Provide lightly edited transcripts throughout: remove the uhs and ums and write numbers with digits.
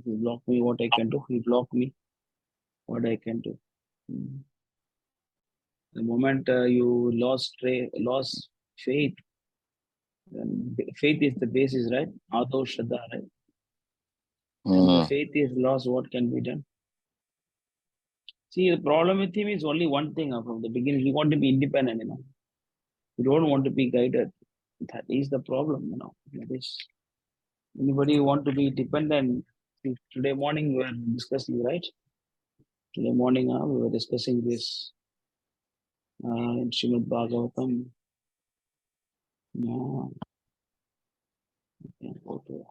you block me, what I can do? You block me, what I can do? The moment you lost faith, then faith is the basis, right? Ado Shraddha, right? And the faith is lost, what can be done? See, the problem with him is only one thing from the beginning. He want to be independent, You don't want to be guided. That is the problem, That is, anybody who want to be dependent. Today morning we were discussing, right? Today morning we were discussing this in Srimad Bhagavatam. Go to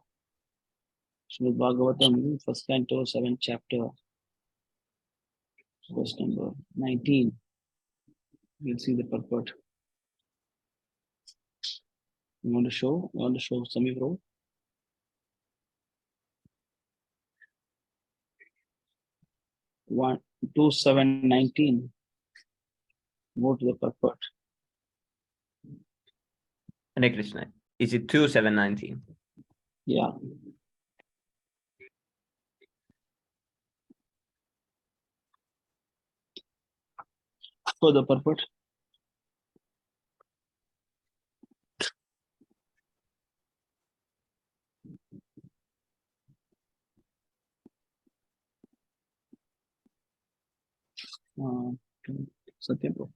Srimad Bhagavatam, first canto, 7th chapter, verse number 19. We'll see the purport. You want to show? Sami bro? 2:7:19. Go to the purport. Hare Krishna. Is it 2:7:19? Yeah. For the purport. Satyam bro.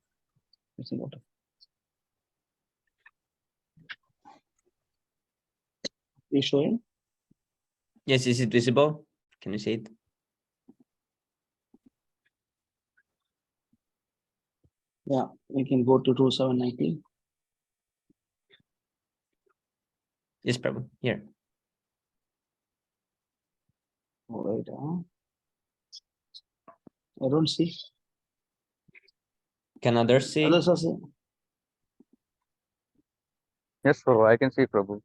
It's about it. Is showing? Yes, is it visible? Can you see it? Yeah, we can go to 2:7:19. Yes, Prabhu. Here. All right. I don't see. Can others see? Others are seeing. Yes, Prabhu, I can see Prabhu.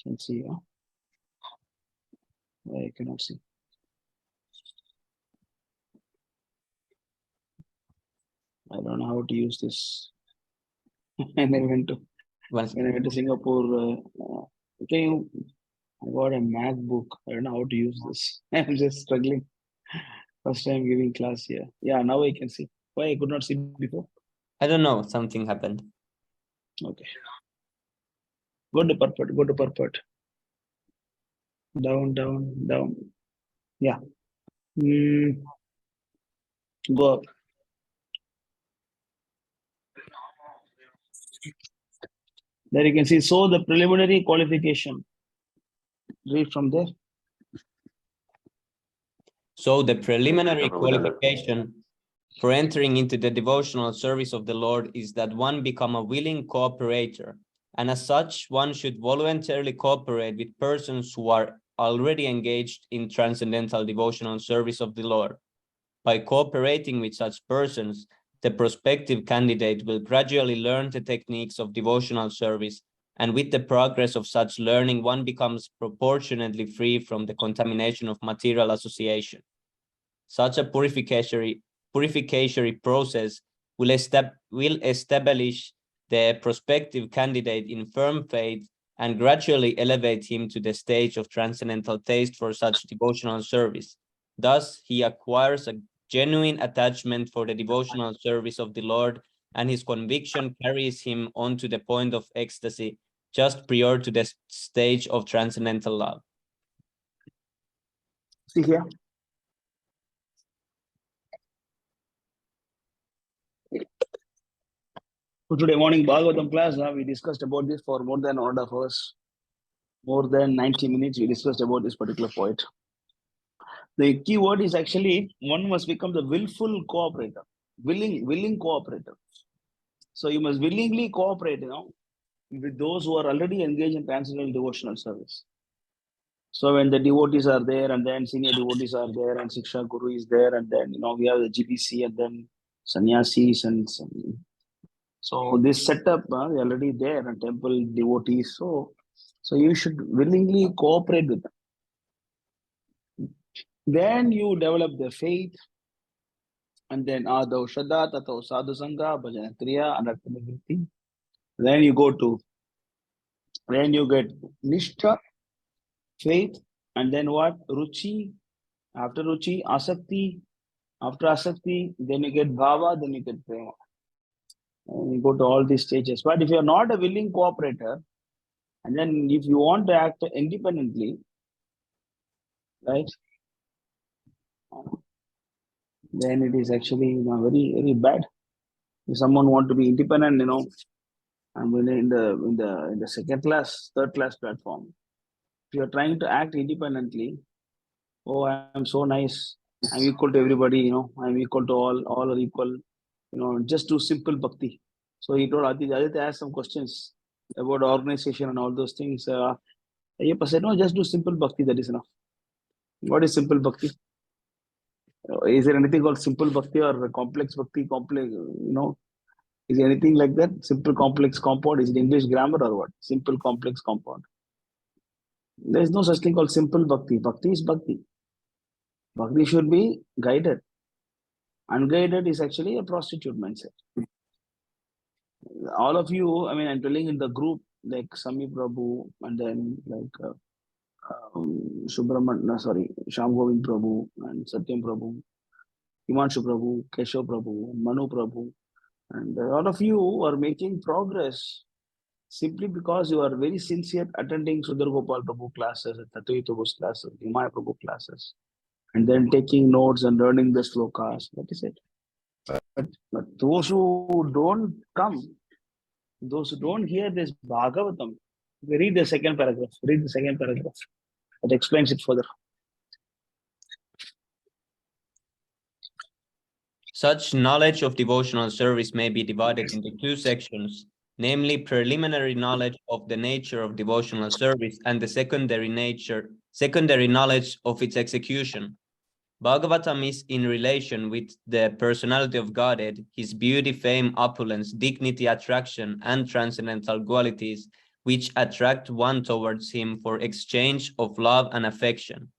Can see, I cannot see. I don't know how to use this. And I went to Singapore. Okay, I got a MacBook. I don't know how to use this. I'm just struggling. First time giving class here. Yeah, now I can see. Why I could not see before? I don't know. Something happened. Okay. Go to purport. Down. Yeah. Go up. There you can see. So the preliminary qualification. Read from there. So the preliminary qualification for entering into the devotional service of the Lord is that one become a willing cooperator, and as such, one should voluntarily cooperate with persons who are already engaged in transcendental devotional service of the Lord. By cooperating with such persons, the prospective candidate will gradually learn the techniques of devotional service, and with the progress of such learning, one becomes proportionately free from the contamination of material association. Such a purificatory process will establish the prospective candidate in firm faith and gradually elevate him to the stage of transcendental taste for such devotional service. Thus, he acquires a genuine attachment for the devotional service of the Lord, and his conviction carries him on to the point of ecstasy just prior to the stage of transcendental love. See here. So today morning Bhagavatam class, we discussed about this for more than 1.5 hours. More than 90 minutes, we discussed about this particular point. The key word is actually one must become the willful cooperator, willing cooperator. So you must willingly cooperate, with those who are already engaged in transcendental devotional service. So when the devotees are there, and then senior devotees are there, and Siksha Guru is there, and then we have the GPC, and then sannyasis, and so this setup is already there, and temple devotees. So you should willingly cooperate with them. Then you develop the faith, and then Adav Shraddha, Tato Sadhu Sangha, Bhajana Kriya, Anartha. Then you get Nishtha, faith, and then what? Ruchi. After Ruchi, Asakti. After Asakti, then you get Bhava, then you get Prema. And you go to all these stages. But if you're not a willing cooperator, and then if you want to act independently, right, then it is actually very, very bad. If someone want to be independent, I'm really in the second class, third class platform. If you're trying to act independently, oh, I'm so nice, I'm equal to everybody, I'm equal to all are equal, just do simple bhakti. So he told Aditya asked some questions about organization and all those things. Ayyappa said, no, just do simple bhakti, that is enough. What is simple bhakti? Is there anything called simple bhakti or complex bhakti? Is there anything like that? Simple, complex, compound? Is it English grammar or what? Simple, complex, compound. There is no such thing called simple bhakti. Bhakti is bhakti. Bhakti should be guided. Unguided is actually a prostitute mindset. All of you, I'm telling in the group, like Sami Prabhu, and then like Sham Govind Prabhu, and Satyam Prabhu, Himanshu Prabhu, Keshav Prabhu, Manu Prabhu, and all of you are making progress simply because you are very sincere attending Sundar Gopal Prabhu classes, Tattva Prabhu's classes, Himaya Prabhu classes, and then taking notes and learning the slokas. That is it. But those who don't come, those who don't hear this Bhagavatam, read the second paragraph. Read the second paragraph. It explains it further. Such knowledge of devotional service may be divided into two sections, namely preliminary knowledge of the nature of devotional service and the secondary knowledge of its execution. Bhagavatam is in relation with the personality of Godhead, his beauty, fame, opulence, dignity, attraction, and transcendental qualities, which attract one towards him for exchange of love and affection.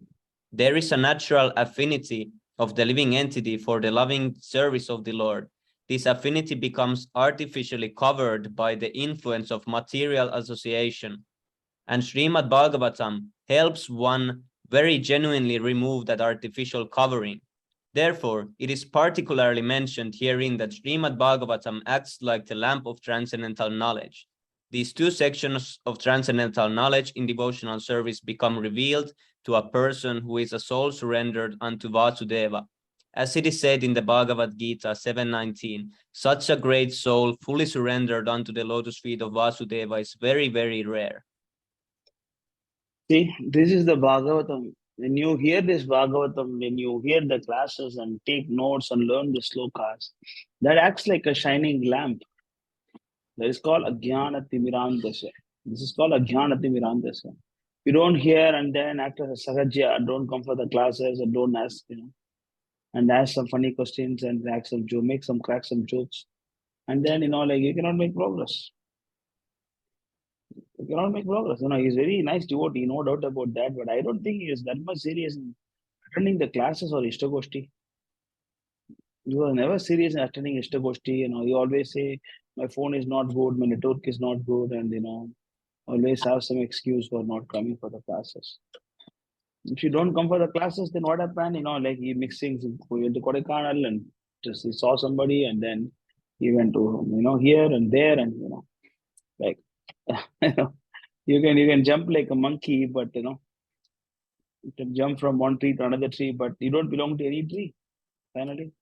There is a natural affinity of the living entity for the loving service of the Lord. This affinity becomes artificially covered by the influence of material association, and Srimad Bhagavatam helps one very genuinely remove that artificial covering. Therefore, it is particularly mentioned herein that Srimad Bhagavatam acts like the lamp of transcendental knowledge. These two sections of transcendental knowledge in devotional service become revealed to a person who is a soul surrendered unto Vasudeva. As it is said in the Bhagavad Gita 7:19, such a great soul fully surrendered unto the lotus feet of Vasudeva is very, very rare. See, this is the Bhagavatam. When you hear this Bhagavatam, when you hear the classes and take notes and learn the slokas, that acts like a shining lamp. That is called Ajnana Timirandasya. This is called Ajnana Timirandasya. You don't hear and then act as a Sahajya, don't come for the classes and don't ask, and ask some funny questions and crack some jokes. And then, you cannot make progress. You cannot make progress. He's very nice devotee, no doubt about that, but I don't think he is that much serious in attending the classes or Istagoshti. You are never serious in attending Istagoshti. You always say, my phone is not good, my network is not good, and, always have some excuse for not coming for the classes. If you don't come for the classes, then what happened? Like he mixing, he went to Kodaikanal and just he saw somebody, and then he went to, here and there, and, like, you can jump like a monkey, but, you can jump from one tree to another tree, but you don't belong to any tree, finally.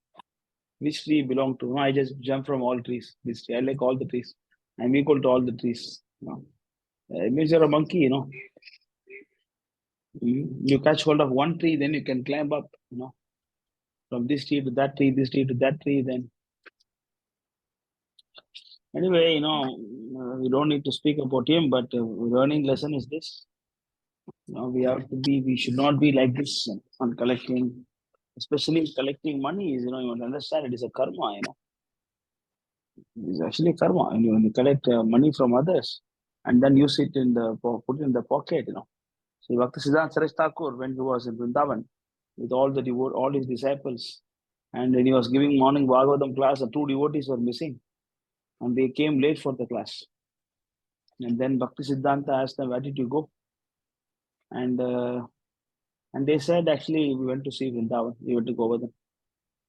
Which tree you belong to? No, I just jump from all trees. This tree, I like all the trees. I'm equal to all the trees. It means you're a monkey. You catch hold of one tree, then you can climb up, from this tree to that tree, this tree to that tree. Then anyway, we don't need to speak about him, but learning lesson is this. We should not be like this on collecting, especially collecting money. You must understand it is a karma. It's actually karma. And when you collect money from others and then use it put it in the pocket. So Bhakti Siddhanta Saraswati Thakur, when he was in Vrindavan with all his disciples, and when he was giving morning Bhagavatam class, the two devotees were missing, and they came late for the class. And then Bhakti Siddhanta asked them, where did you go? and they said actually we went to see Vrindavan, we went to Govardhan,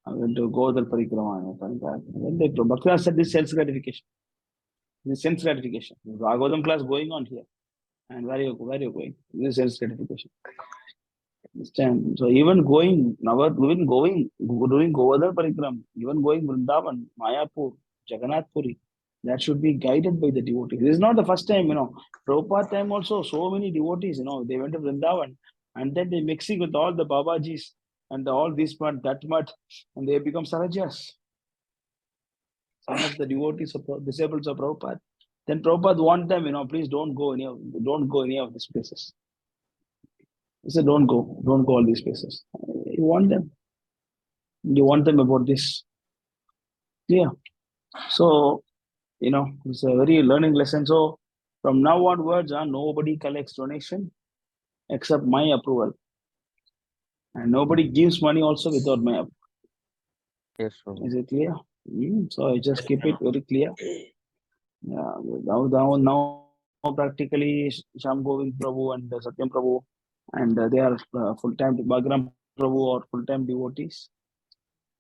I went to Govardhan Parikrama. Then they Bhakti said this self gratification. This sense gratification. Bhagavatam class going on here. And where are you going? This is self gratification. Understand? So even going, doing Govardhan Parikram, even going Vrindavan, Mayapur, Jagannath Puri, that should be guided by the devotees. This is not the first time, Prabhupada time also, so many devotees, they went to Vrindavan and then they mixing with all the Babajis and all this mud, that mud, and they become Sarajas. Some of the devotees of disciples of Prabhupada. Then Prabhupada want them, please don't go any of these places. He said, don't go all these places. You want them about this. Yeah. So, it's a very learning lesson. So from now onwards, nobody collects donation except my approval. And nobody gives money also without my approval. Yes, Prabhu. Is it clear? So I just keep it very clear. Yeah. Now practically Sham Govind Prabhu and Satyam Prabhu, and they are full-time Bhagaram Prabhu or full-time devotees.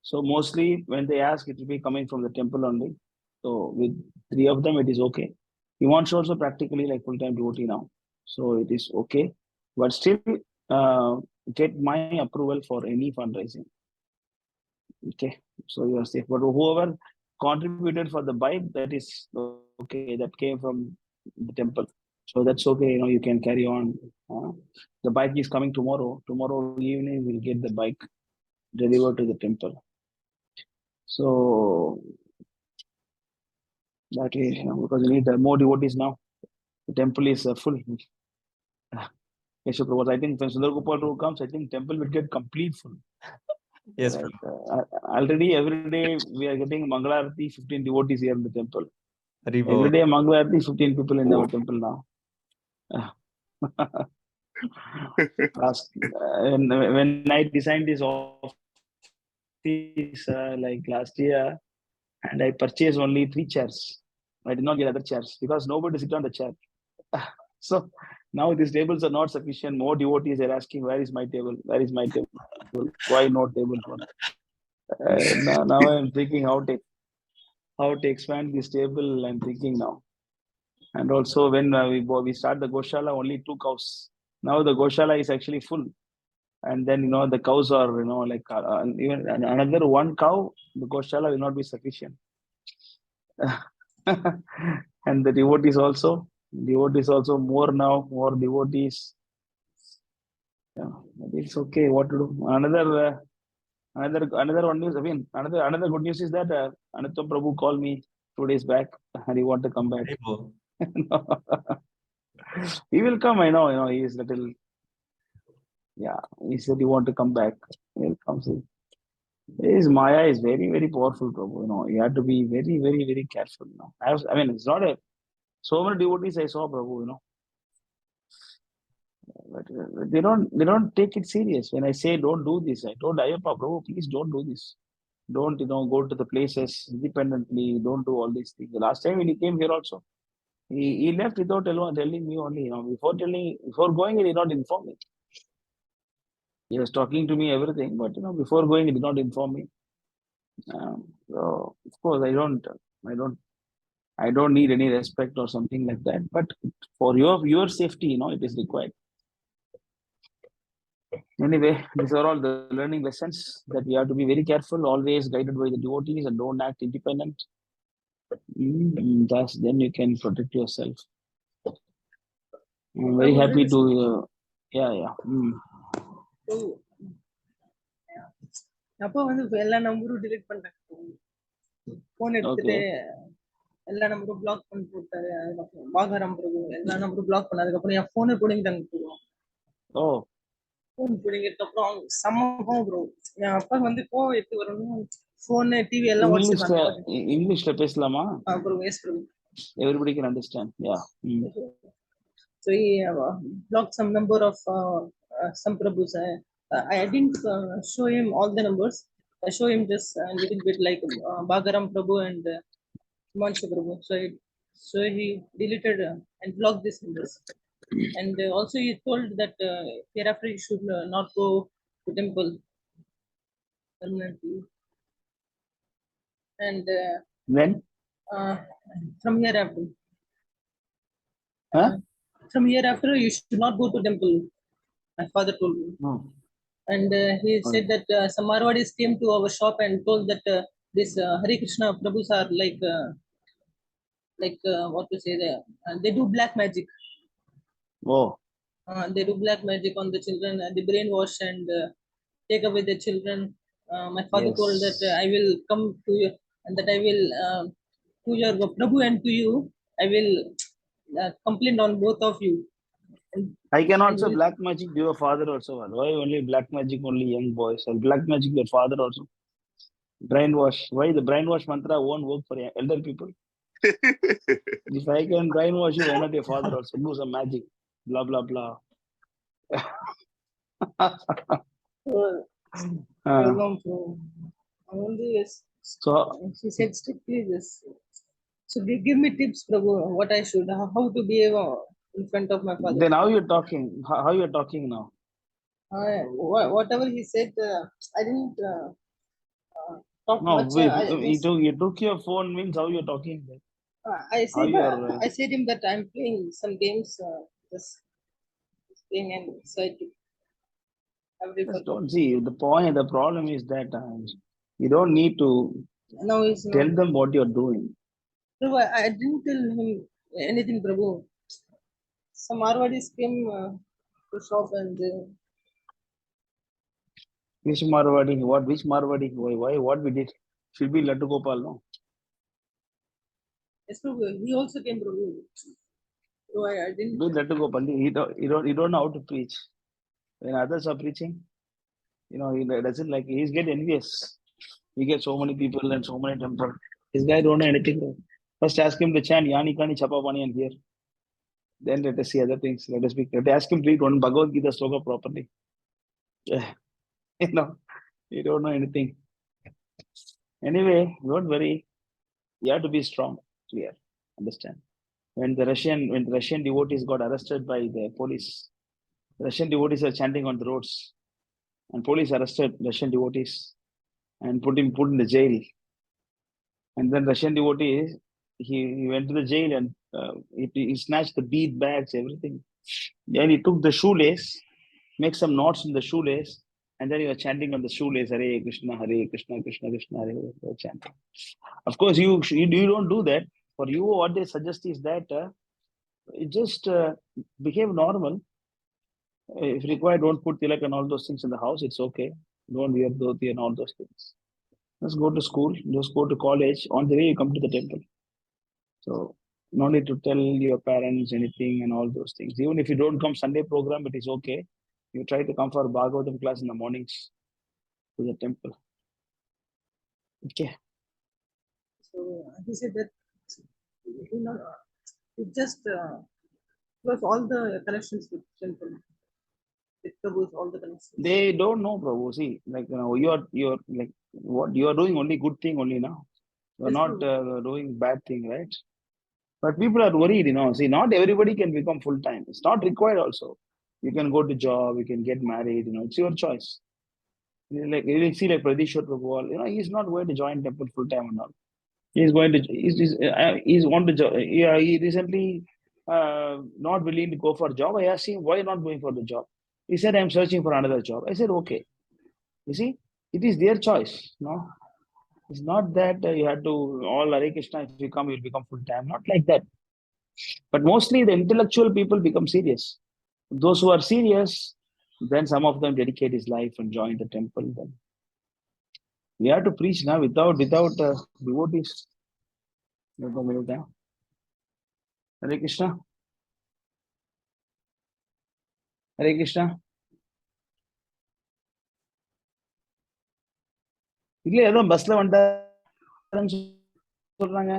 So mostly when they ask, it will be coming from the temple only. So with 3 of them, it is okay. He wants also practically like full-time devotee now. So it is okay. But still get my approval for any fundraising. Okay. So you are safe. But whoever contributed for the bike, that is okay. That came from the temple. So that's okay. You can carry on. The bike is coming tomorrow. Tomorrow evening, we'll get the bike delivered to the temple. So that is, because we need more devotees now. The temple is full. Yes, Prabhu. I think when Sundar Gopal comes, I think temple will get complete full. Yes, Right. Already every day we are getting Mangalarati, 15 devotees here in the temple. Every day Mangalarati, 15 people in our temple now. Last when I designed this office like last year, and I purchased only 3 chairs. I did not get other chairs because nobody sit on the chair. So now these tables are not sufficient. More devotees are asking, where is my table? Where is my table? Why no table for me? Now I am thinking how to expand this table. I'm thinking now. And also when we start the Goshala, only 2 cows. Now the Goshala is actually full. And then, the cows are, like even another 1 cow, the Goshala will not be sufficient. And the devotees also more now, more devotees. Yeah, it's okay. What to do? Another one news. I mean, another good news is that Anatha Prabhu called me 2 days back, and he want to come back. He will come. I know. He is little. Yeah, he said he want to come back. He'll come. See. His Maya is very, very powerful, Prabhu. You have to be very, very, very careful. I mean, it's not so many devotees I saw, Prabhu. But they don't take it serious. When I say don't do this, I told Ayappa, Prabhu, please don't do this. Don't go to the places independently. Don't do all these things. The last time when he came here also, he left without telling me only. Before going, he did not inform me. He was talking to me everything, but before going, he did not inform me. So of course, I don't need any respect or something like that. But for your safety, it is required. Anyway, these are all the learning lessons that we have to be very careful, always guided by the devotees, and don't act independent. Thus, then you can protect yourself. I'm very happy to, yeah. அப்போ வந்து எல்லா நம்பரும் delete பண்ணிட்டாங்க. Phone எடுத்துட்டு எல்லா நம்பரும் black பண்ணி போட்டாரு. அதுக்கப்புறம் பாகரம் பிரபு எல்லா நம்பரும் பிளாக் பண்ணதுக்கு அப்புறம் என் போனை பிடிங்கிட்டாங்க. போன் பிடிங்கிட்டு அப்புறம் சமகம் ப்ரோ. என் அப்பா வந்து கோவம் எடுத்து வரணும். போன் டிவி எல்லாம் இங்கிலீஷ்ல பேசலாமா? அப்புறம் yes bro. Everybody can understand. Yeah. So he blocked some number of some Prabhus. I didn't show him all the numbers. I show him just a little bit like Bagaram Prabhu and Himanshu Prabhu. So he deleted and blocked these numbers. And also he told that hereafter you should not go to temple permanently. And When? uh, from hereafter, Huh? from hereafter you should not go to temple. My father told me. No. And he said that some Marwadis came to our shop and told that this Hare Krishna Prabhus are like what to say, they do black magic. Oh, They do black magic on the children, they brainwash and take away the children. My father told that yes. I will come to you and that I will to your Prabhu and to you I will complain on both of you. And, I can and also he, black magic your father also. Why only black magic only young boys? Or black magic your father also. Brainwash. Why the brainwash mantra won't work for elder people? If I can brainwash you, why not your father also? Do some magic. Blah blah blah. Uh, only yes. so She said strictly this. So give me tips, Prabhu, what I should, how to behave in front of my father. then how you're talking? How you're talking now? Whatever he said, I didn't talk No, much. if I just you took your phone means how you're talking. How you're I said him that I'm playing some games, just playing and so I took every just purpose. don't see the point. The problem is that you don't need to Now he's not. tell them what you're doing. Prabhu, I didn't tell him anything, Prabhu. Some Marwadis came to shop and Which Marwadi? What? Which Marwadi? Why? What we did? Should be Laddu Gopal, no? yes, Prabhu, he also came, Prabhu. So I didn't. Do Laddu Gopal. You don't know how to preach. When others are preaching, he doesn't like. He's get envious. He gets so many people and so many temple. This guy don't know anything. First ask him to chant Yani Kani Chapa Pani and here. Then let us see other things. Let us speak. Let us ask him to read one Bhagavad Gita sloka properly. you know, you don't know anything. Anyway, don't worry. You have to be strong, clear, understand. When the Russian devotees got arrested by the police, Russian devotees are chanting on the roads, and police arrested Russian devotees and put in the jail. And then Russian devotees, he went to the jail and he snatched the bead bags, everything. Then he took the shoelace, make some knots in the shoelace, and then he was chanting on the shoelace, Hare Krishna, Krishna Krishna, Hare Hare, chanting. Of course, you don't do that. For you, what they suggest is that you just behave normal. If required, don't put tilak and all those things in the house. It's okay. Don't wear dhoti and all those things. Just go to school. Just go to college. On the way, you come to the temple. So no need to tell your parents anything and all those things. Even if you don't come Sunday program, it is okay. You try to come for Bhagavatam class in the mornings to the temple. Okay. So he said that he just close all the connections with temple. It covers all the connections. They don't know, Prabhu. See, like you're like what you are doing only good thing only now. You're Yes, not Prabhu. doing bad thing, right? But people are worried, See, not everybody can become full time. It's not required also. You can go to job, you can get married, it's your choice. Like you see, like Pradeshwar Prabhu, he's not going to join temple full time or not. He's going to he's want to yeah, he recently not willing to go for a job. I asked him why not going for the job. He said, I'm searching for another job. I said, okay. You see, it is their choice. No, it's not that you have to all Hare Krishna. If you come, you'll become full time. Not like that. But mostly the intellectual people become serious. Those who are serious, then some of them dedicate his life and join the temple. Then we have to preach now without devotees. Hare Krishna. Hare Krishna. இல்ல ஏதோ பஸ்ல வந்துட்டாருன்னு சொல்றாங்க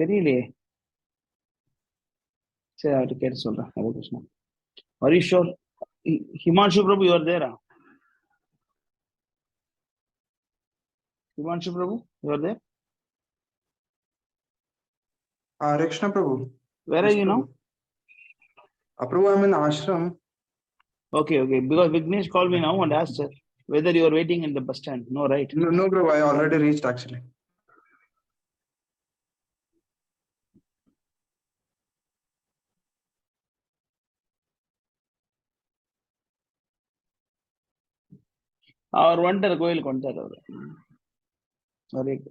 தெரியலையே சரி அவர்கிட்ட கேட்டு சொல்றேன் Hare Krishna Are you sure? Himanshu Prabhu, you are there? Himanshu Prabhu, you are there? Hare Krishna Prabhu. Where Yes, are you now? Prabhu. Prabhu, I'm in ashram. Okay, because Vignesh called me now and asked whether you are waiting in the bus stand. No, right? No, Prabhu, I already reached actually. Our wonder goil kontar. Sorry.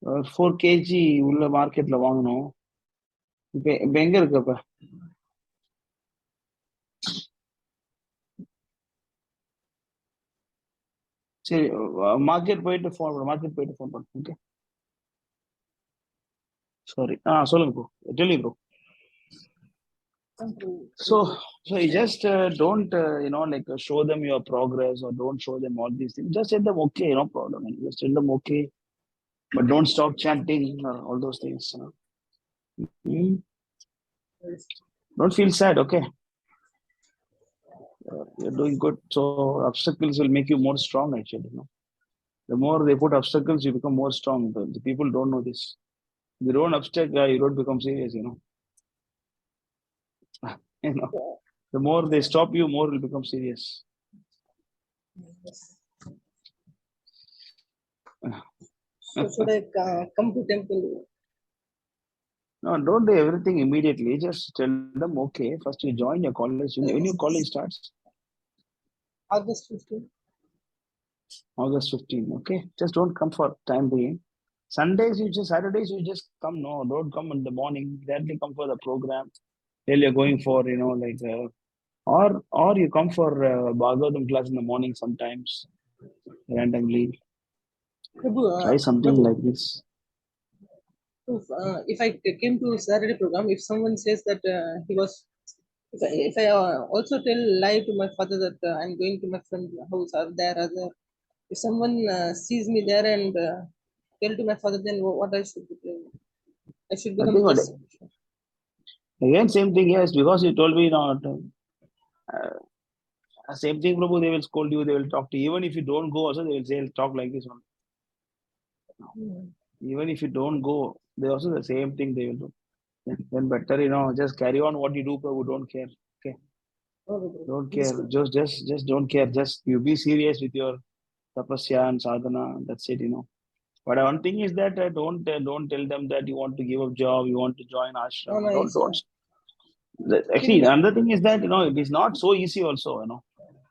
4 kg உள்ள மார்க்கெட்ல வாங்கணும். இப்ப எங்க இருக்கப்ப? சரி, market போயிட்டு phone பண்ணு. Okay. Sorry. சொல்லுங்க bro. Tell me, bro. So you just don't show them your progress or don't show them all these things. Just tell them okay, no problem. Just tell them okay, but don't stop chanting or all those things. Hmm? Don't feel sad, okay? You're doing good. So obstacles will make you more strong, actually. The more they put obstacles, you become more strong. The people don't know this. If you don't obstacle, you don't become serious. The more they stop you, more will become serious. So should I come to temple? No, don't do everything immediately. Just tell them okay. First, you join your college. When your college starts? August 15. August 15. Okay. Just don't come for time being. Saturdays you just come. No, don't come in the morning. Directly come for the program. Tell you're going for or you come for Bhagavatam class in the morning sometimes randomly. Prabhu, Try something Prabhu, like this. if I came to Saturday program, if someone says that he was, if I also tell lie to my father that I'm going to my friend's house or there, if someone sees me there and tell to my father, then what I should do? I should become Nothing. this. Again, same thing. Yes, because you told me not. Same thing, Prabhu. They will scold you. They will talk to you. Even if you don't go, also they will say talk like this one. Even if you don't go, they also the same thing they will do. Then better, just carry on what you do, Prabhu. Don't care. Okay. Don't care. Just don't care. Just you be serious with your tapasya and sadhana. That's it. But one thing is that don't tell them that you want to give up job, you want to join ashram. Don't. Actually, another thing is that it is not so easy. Also,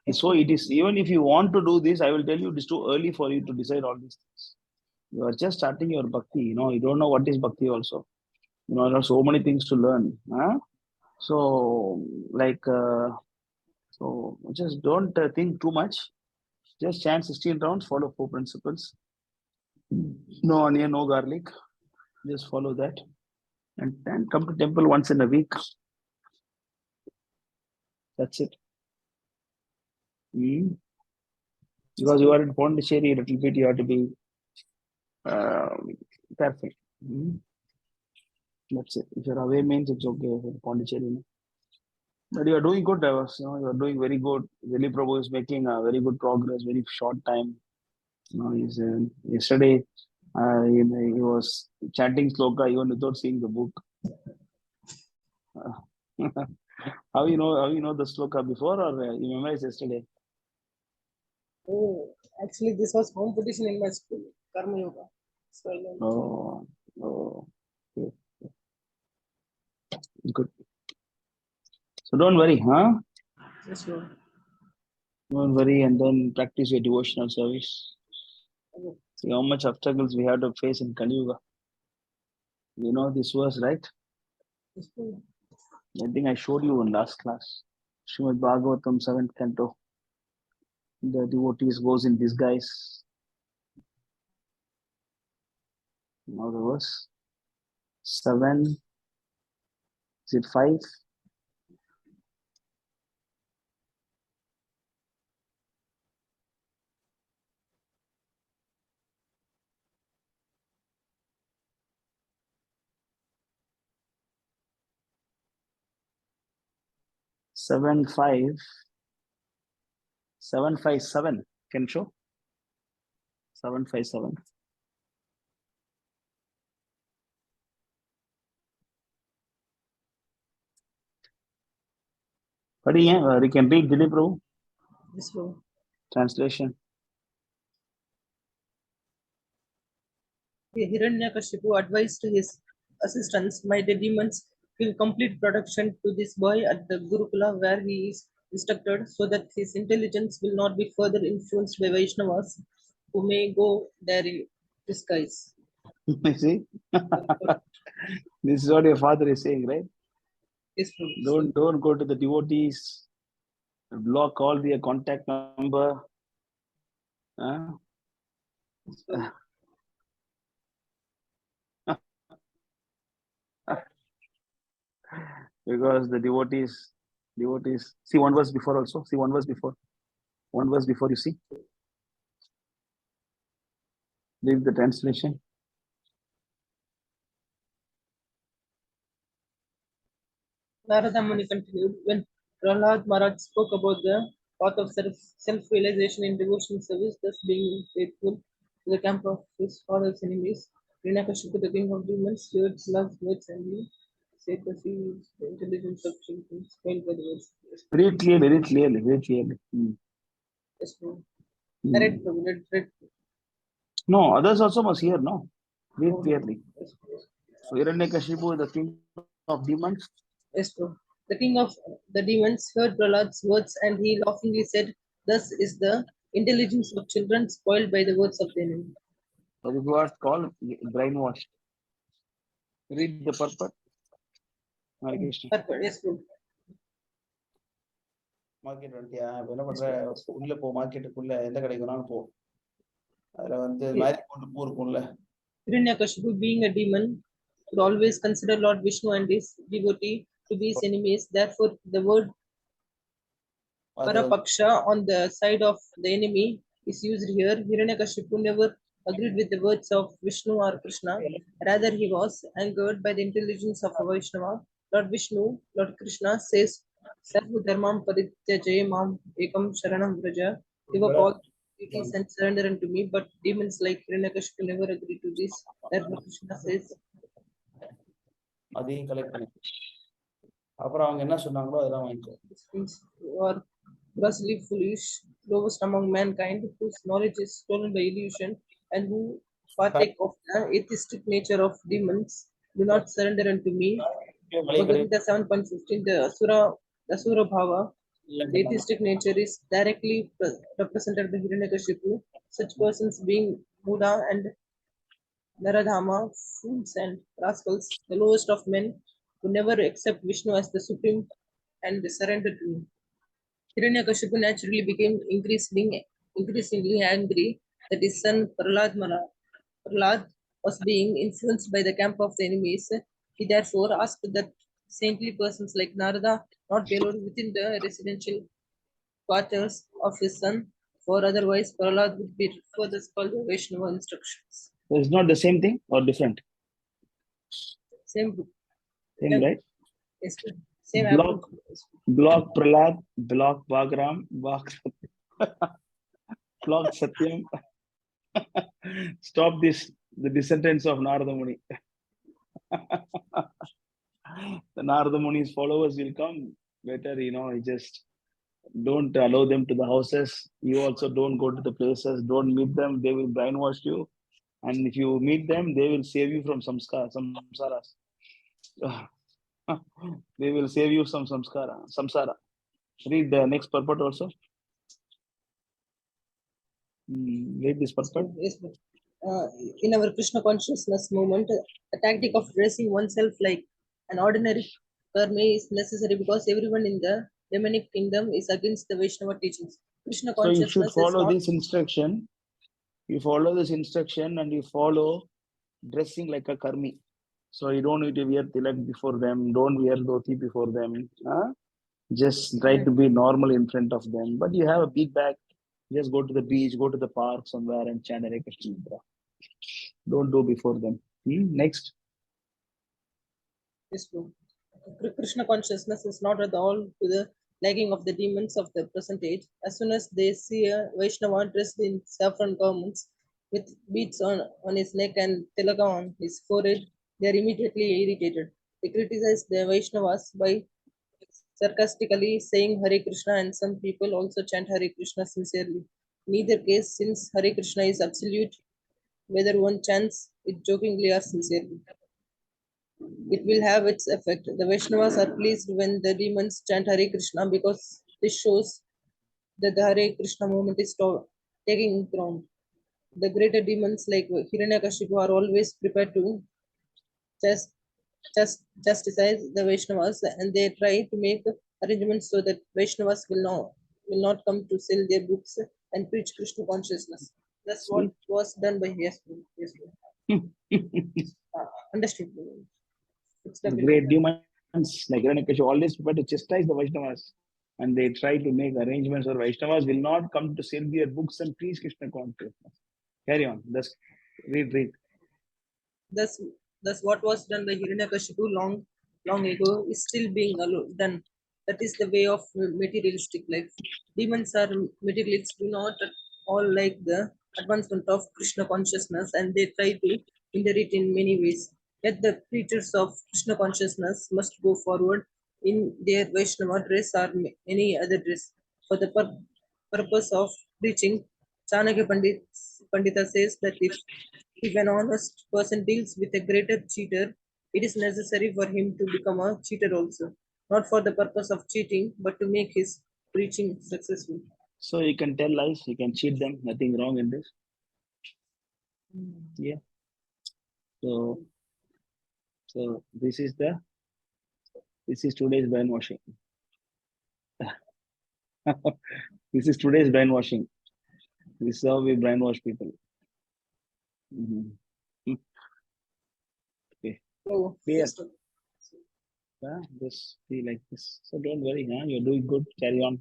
it is even if you want to do this, I will tell you it is too early for you to decide all these things. You are just starting your bhakti. You don't know what is bhakti. Also, there are so many things to learn. So, so just don't think too much. Just chant 16 rounds. Follow 4 principles. No onion, no garlic. Just follow that, and then come to temple once in a week. That's it. Because you are in Pondicherry, a little bit you have to be careful. That's it. If you're away means it's okay for Pondicherry. But you are doing good, you are doing very good. Veli Prabhu is making a very good progress, very short time. He's yesterday he was chanting sloka even without seeing the book. How you know the sloka before or you memorized yesterday? Oh, actually, this was competition in my school, Karma Yoga. So I learned. Oh, okay. Good. So don't worry, huh? Yes, sure. Don't worry, and then practice your devotional service. Okay. See how much obstacles we have to face in Kali Yuga. You know this verse, right? Yes, sure. I think I showed you in last class. Srimad Bhagavatam 7th canto. The devotees goes in disguise. Now the verse 7. Is it 5? Seven, 757. Can you show? 757. पढ़िए, you can read Dilip Prabhu Yes, Prabhu. translation. Hiranyakashipu advised his assistants, "My demons give complete protection to this boy at the Gurukula where he is instructed, so that his intelligence will not be further influenced by Vaishnavas who may go there in disguise." See, this is what your father is saying, right? Yes, Prabhu. Don't go to the devotees. Block all their contact number. Huh? Because the devotees, see one verse before also. See one verse before. One verse before you see. Leave the translation. Narada Muni continued, when Prahlad Maharaj spoke about the path of self-realization in devotional service, thus being faithful to the camp of his father's enemies, Hiranyakashipu, the king of demons, heard Prahlad words and he said that he is the intelligence of children, spoiled by the words. Very clearly, very clearly, very clearly. Yes, Prabhu. Hmm. Correct, Prabhu. Read. No, others also must hear, no? Read Oh, clearly. yes, Prabhu. So Hiranyakashipu is the king of demons. Yes, Prabhu. The king of the demons heard Prahlad's words and he laughingly said, "Thus is the intelligence of children spoiled by the words of the enemy." That is what's called brainwashed. Read the purport. Hare Krishna. Yes, Prabhu. Market வந்துட்டியா? இப்ப என்ன பண்ற? உள்ள போ, மார்க்கெட்டுக்குள்ள எந்த கடைக்கு வேணாலும் போ. அதுல வந்து மாதிரி கொண்டு பூ இருக்கும்ல. Hiranyakashipu, being a demon, would always consider Lord Vishnu and his devotee to be his enemies. Therefore, the word Parapaksha on the side of the enemy is used here. Hiranyakashipu never agreed with the words of Vishnu or Krishna. Rather, he was angered by the intelligence of a Vaishnava. Lord Vishnu, Lord Krishna says, "Sarva dharmam parityaje mam ekam sharanam vraja." Give up all duties and surrender unto me. But demons like Hiranyakashipu never agree to this. Therefore, Krishna says, அதையும் collect பண்ணி அப்புறம் அவங்க என்ன சொன்னாங்களோ அதெல்லாம் வாங்கிக்கோ. "This means you are grossly foolish, lowest among mankind, whose knowledge is stolen by illusion, and who partake of the atheistic nature of demons. Do not surrender unto me." Bhagavad Gita 7.15, the Asura Bhava, the atheistic nature is directly represented by Hiranyakashipu. Such persons being Muda and Naradhama, fools and rascals, the lowest of men, who never accept Vishnu as the supreme and surrender to him. Hiranyakashipu naturally became increasingly angry that his son Prahlad was being influenced by the camp of the enemies. He therefore asked that saintly persons like Narada not be allowed within the residential quarters of his son, for otherwise Prahlad would be further called the Vaishnava instructions. So it's not the same thing or different? Same, Same, right? yes, same Block Prahlad, block Bagram, block Satyam. Stop this, the descendants of Narada Muni. The Narada Muni's followers will come. Better, just don't allow them to the houses. You also don't go to the places. Don't meet them. They will brainwash you. And if you meet them, they will save you from samsaras. They will save you from samsara. Read the next purport also. Read this purport. Yes, in our Krishna consciousness movement, the tactic of dressing oneself like an ordinary karmi is necessary because everyone in the demonic kingdom is against the Vaishnava teachings. Krishna So you should consciousness is follow not this instruction. You follow this instruction and you follow dressing like a karmi. So you don't need to wear tilak before them. Don't wear dhoti before them. Just try to be normal in front of them. But you have a big bag. Just go to the beach, go to the park somewhere and chant Hare Krishna. Don't do before them. Next. Yes, true. Krishna consciousness is not at all to the liking of the demons of the present age. As soon as they see a Vaishnava dressed in saffron garments with beads on his neck and tilaka on his forehead, they are immediately irritated. They criticize the Vaishnavas by sarcastically saying Hare Krishna, and some people also chant Hare Krishna sincerely. In either case, since Hare Krishna is absolute, whether one chants it jokingly or sincerely, it will have its effect. The Vaishnavas are pleased when the demons chant Hare Krishna because this shows that the Hare Krishna movement is taking ground. The greater demons like Hiranyakashipu are always prepared to just chastise the Vaishnavas, and they try to make arrangements so that Vaishnavas will not come to sell their books and preach Krishna consciousness. That's what was done by Yasmin. Understood. It's The definitely great demons like Hiranyakashipu always prefer to chastise the Vaishnavas, and they try to make arrangements or Vaishnavas will not come to sell their books and preach Krishna consciousness. Carry on. Just read. Thus, thus what was done by Hiranyakashipu long ago is still being done. That is the way of materialistic life. Demons are materialists, do not at all like the advancement of Krishna consciousness, and they try to hinder it in many ways. Yet the preachers of Krishna consciousness must go forward in their Vaishnava dress or any other dress for the purpose of preaching. Chanakya Pandita says that if an honest person deals with a greater cheater, it is necessary for him to become a cheater also, not for the purpose of cheating, but to make his preaching successful. So you can tell lies, you can cheat them, nothing wrong in this. Yeah. So this is today's brainwashing. This is today's brainwashing. This is how we brainwash people. Okay. Oh, Clear. yes, sir. Yeah, just be like this. So don't worry, huh? You're doing good. Carry on.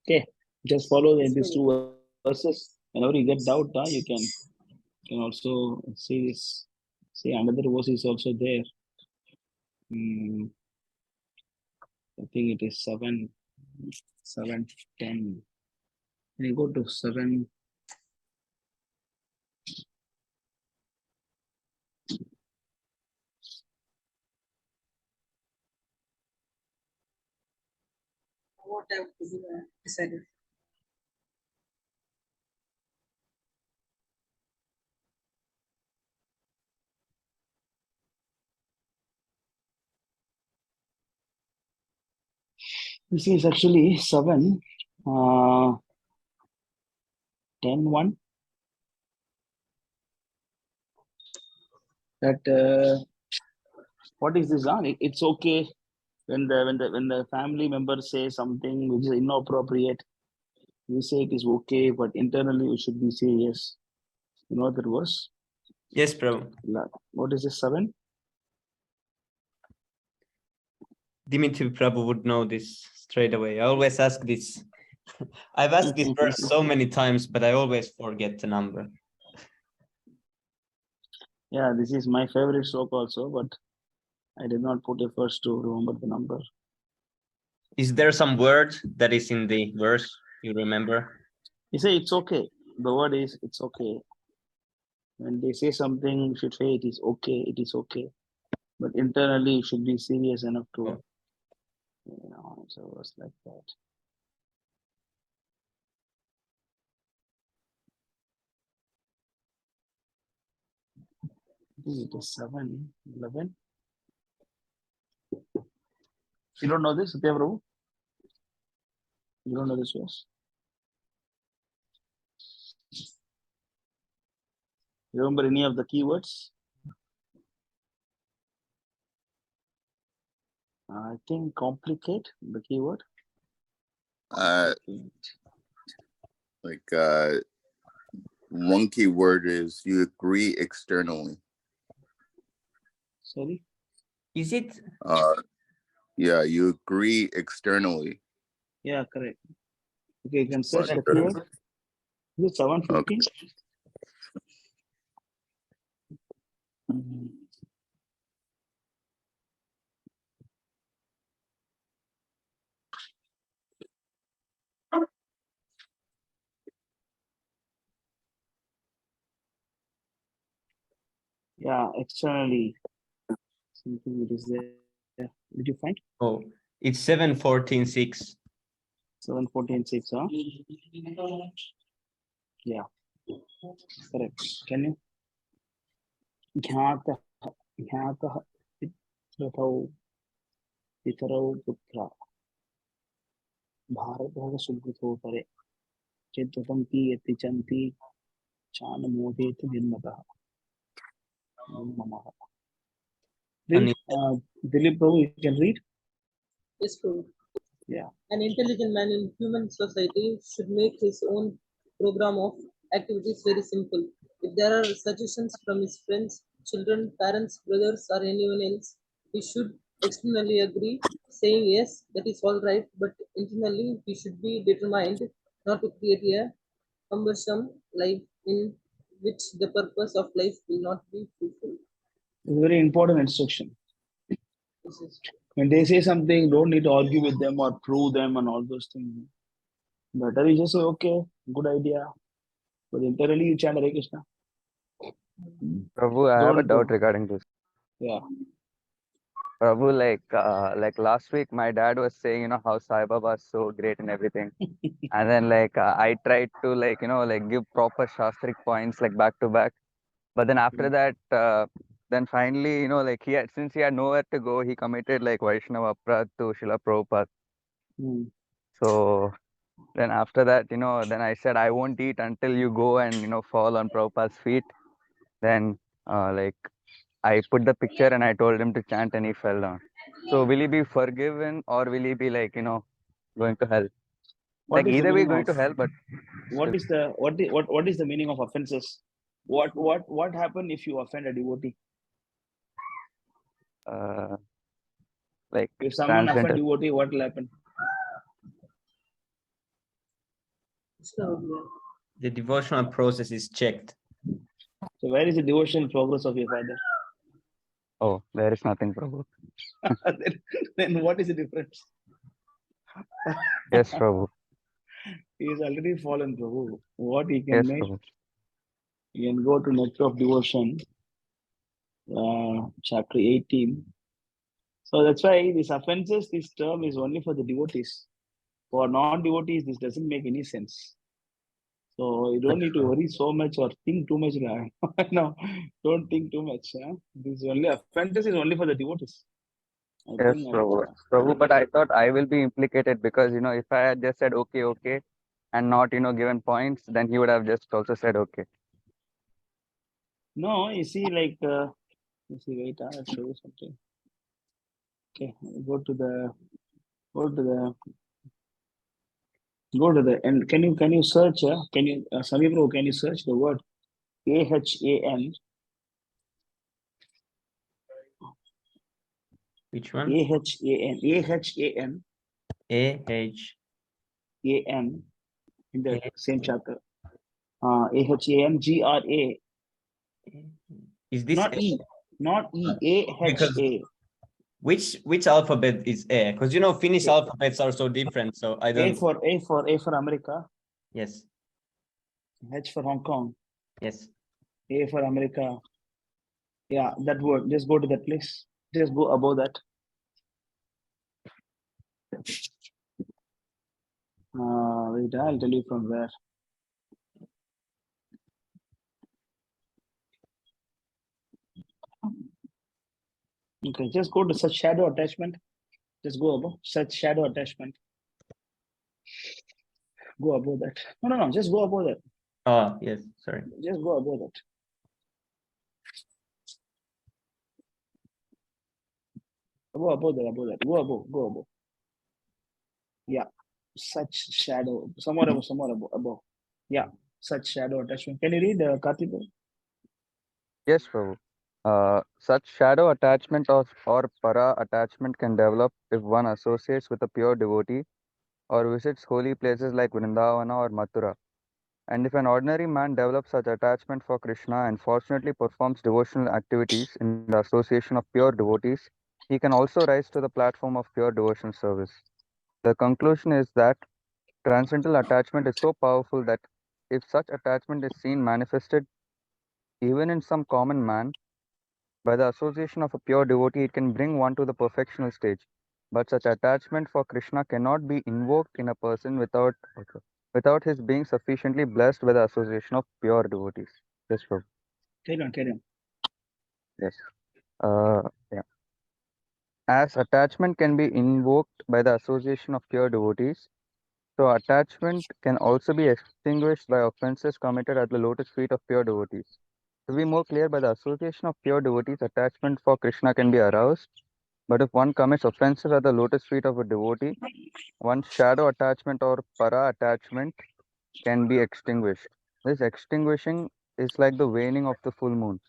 Okay. Just follow these two verses. Whenever you get doubt, you can also see this. See, another verse is also there. I think it is 7, 10. Can you go to 7? What I have to do, decided. This is actually 7, 10, 1. That what is this? It's okay when the family member says something which is inappropriate. We say it is okay, but internally we should be saying yes. You know that verse? Yes, Prabhu. What is this 7? Dimitri Prabhu would know this straight away. I always ask this. I've asked this verse so many times, but I always forget the number. Yeah, this is my favorite sloka also, but I did not put efforts to remember the number. Is there some word that is in the verse you remember? You say it's okay. The word is it's okay. When they say something, you should say it is okay, it is okay. But internally, you should be serious enough to, it's a verse like that. I think it is 7, 11. You don't know this, Satya Prabhu? You don't know this verse? You remember any of the keywords? I think complicate, the keyword. One key word is you agree externally. Sorry? Is it? Yeah, you agree externally. Yeah, correct. Okay, you can search But, the keyword. Is it 715? Okay. Yeah, externally. Something it is there. Did you find? Oh, It's 7:14:6. 7:14:6, huh? Yeah, correct. Can you? Jnatah, jnatah, pitrau, pitarau putra, bharatah subhito pare, chettatanti yatichanti, chanamodeti nirmatah. Mamaha. Read, Dilip Prabhu, you can read? Yes, Prabhu. Yeah. An intelligent man in human society should make his own program of activities very simple. If there are suggestions from his friends, children, parents, brothers, or anyone else, he should externally agree, saying yes, that is all right, but internally he should be determined not to create a cumbersome life in which the purpose of life will not be fulfilled. It's a very important instruction. This is When they say something, don't need to argue with them or prove them and all those things. Better you just say, okay, good idea. But internally you chant Hare Krishna. Prabhu, I have a Don't, doubt regarding this. yeah. Prabhu, like last week, my dad was saying, how Sai Baba is so great and everything. And then I tried to give proper Shastric points like back to back. But then after that, then finally, since he had nowhere to go, he committed like Vaishnava Aparadh to Srila Prabhupada. Hmm. So then after that, then I said, I won't eat until you go and, fall on Prabhupada's feet. Then, I put the picture and I told him to chant and he fell down. So will he be forgiven or will he be going to hell? What is the Either way, meaning going of to hell, but what still, is the what is the meaning of offenses? What happen if you offend a devotee? uh, If someone offend transcendental. devotee, what will happen? Krishna. The devotional process is checked. So where is the devotional progress of your father? Oh, there is nothing, Prabhu. then what is the difference? Yes, Prabhu. He is already fallen, Prabhu. What he can Yes, make, Prabhu. you can go to Nectar of Devotion, chapter 18. So that's why this offenses, this term is only for the devotees. For non-devotees, this doesn't make any sense. So you don't Yes, need to Prabhu. worry so much or think too much. No, don't think too much. Huh? This only offenses is only for the devotees. I Yes, think Prabhu. Prabhu, but I thought I will be implicated because, if I had just said okay, okay, and not, given points, then he would have just also said okay. no. You see, you see, wait, I'll show you something. Okay, go to the and can you search? Can you Sami bro? Can you search the word AHAN Which one? AHAN A-H. AN in the A- same chapter? AHAN GRA, Is this not A? E, not E, Because AHA. which alphabet is A? Because Finnish A, alphabets are so different, so I don't. A for America, Yes, H for Hong Kong, yes. A for America. Yeah, that word. Just go to that place. Just go above that. Wait, I'll tell you from where. Okay, just go to such shadow attachment. Just go above such shadow attachment. Go above that. No. Just go above that. Oh, yes. Sorry. Just go above that. Above that. Above that. Go above. Go above. Yeah. Such shadow. Somewhere above. Somewhere above. Yeah. Such shadow attachment. Can you read Karthik? Yes, Prabhu. Such shadow attachment or para attachment can develop if one associates with a pure devotee or visits holy places like Vrindavana or Mathura. And if an ordinary man develops such attachment for Krishna and fortunately performs devotional activities in the association of pure devotees, he can also rise to the platform of pure devotional service. The conclusion is that transcendental attachment is so powerful that if such attachment is seen manifested even in some common man, by the association of a pure devotee, it can bring one to the perfectional stage. But such attachment for Krishna cannot be invoked in a person without his being sufficiently blessed by the association of pure devotees. Yes, Prabhu. Carry on, carry on. Yes. Yeah. As attachment can be invoked by the association of pure devotees, so attachment can also be extinguished by offenses committed at the lotus feet of pure devotees. To be more clear, by the association of pure devotees, attachment for Krishna can be aroused. But if one commits offenses at the lotus feet of a devotee, one's shadow attachment or para attachment can be extinguished. This extinguishing is like the waning of the full moon,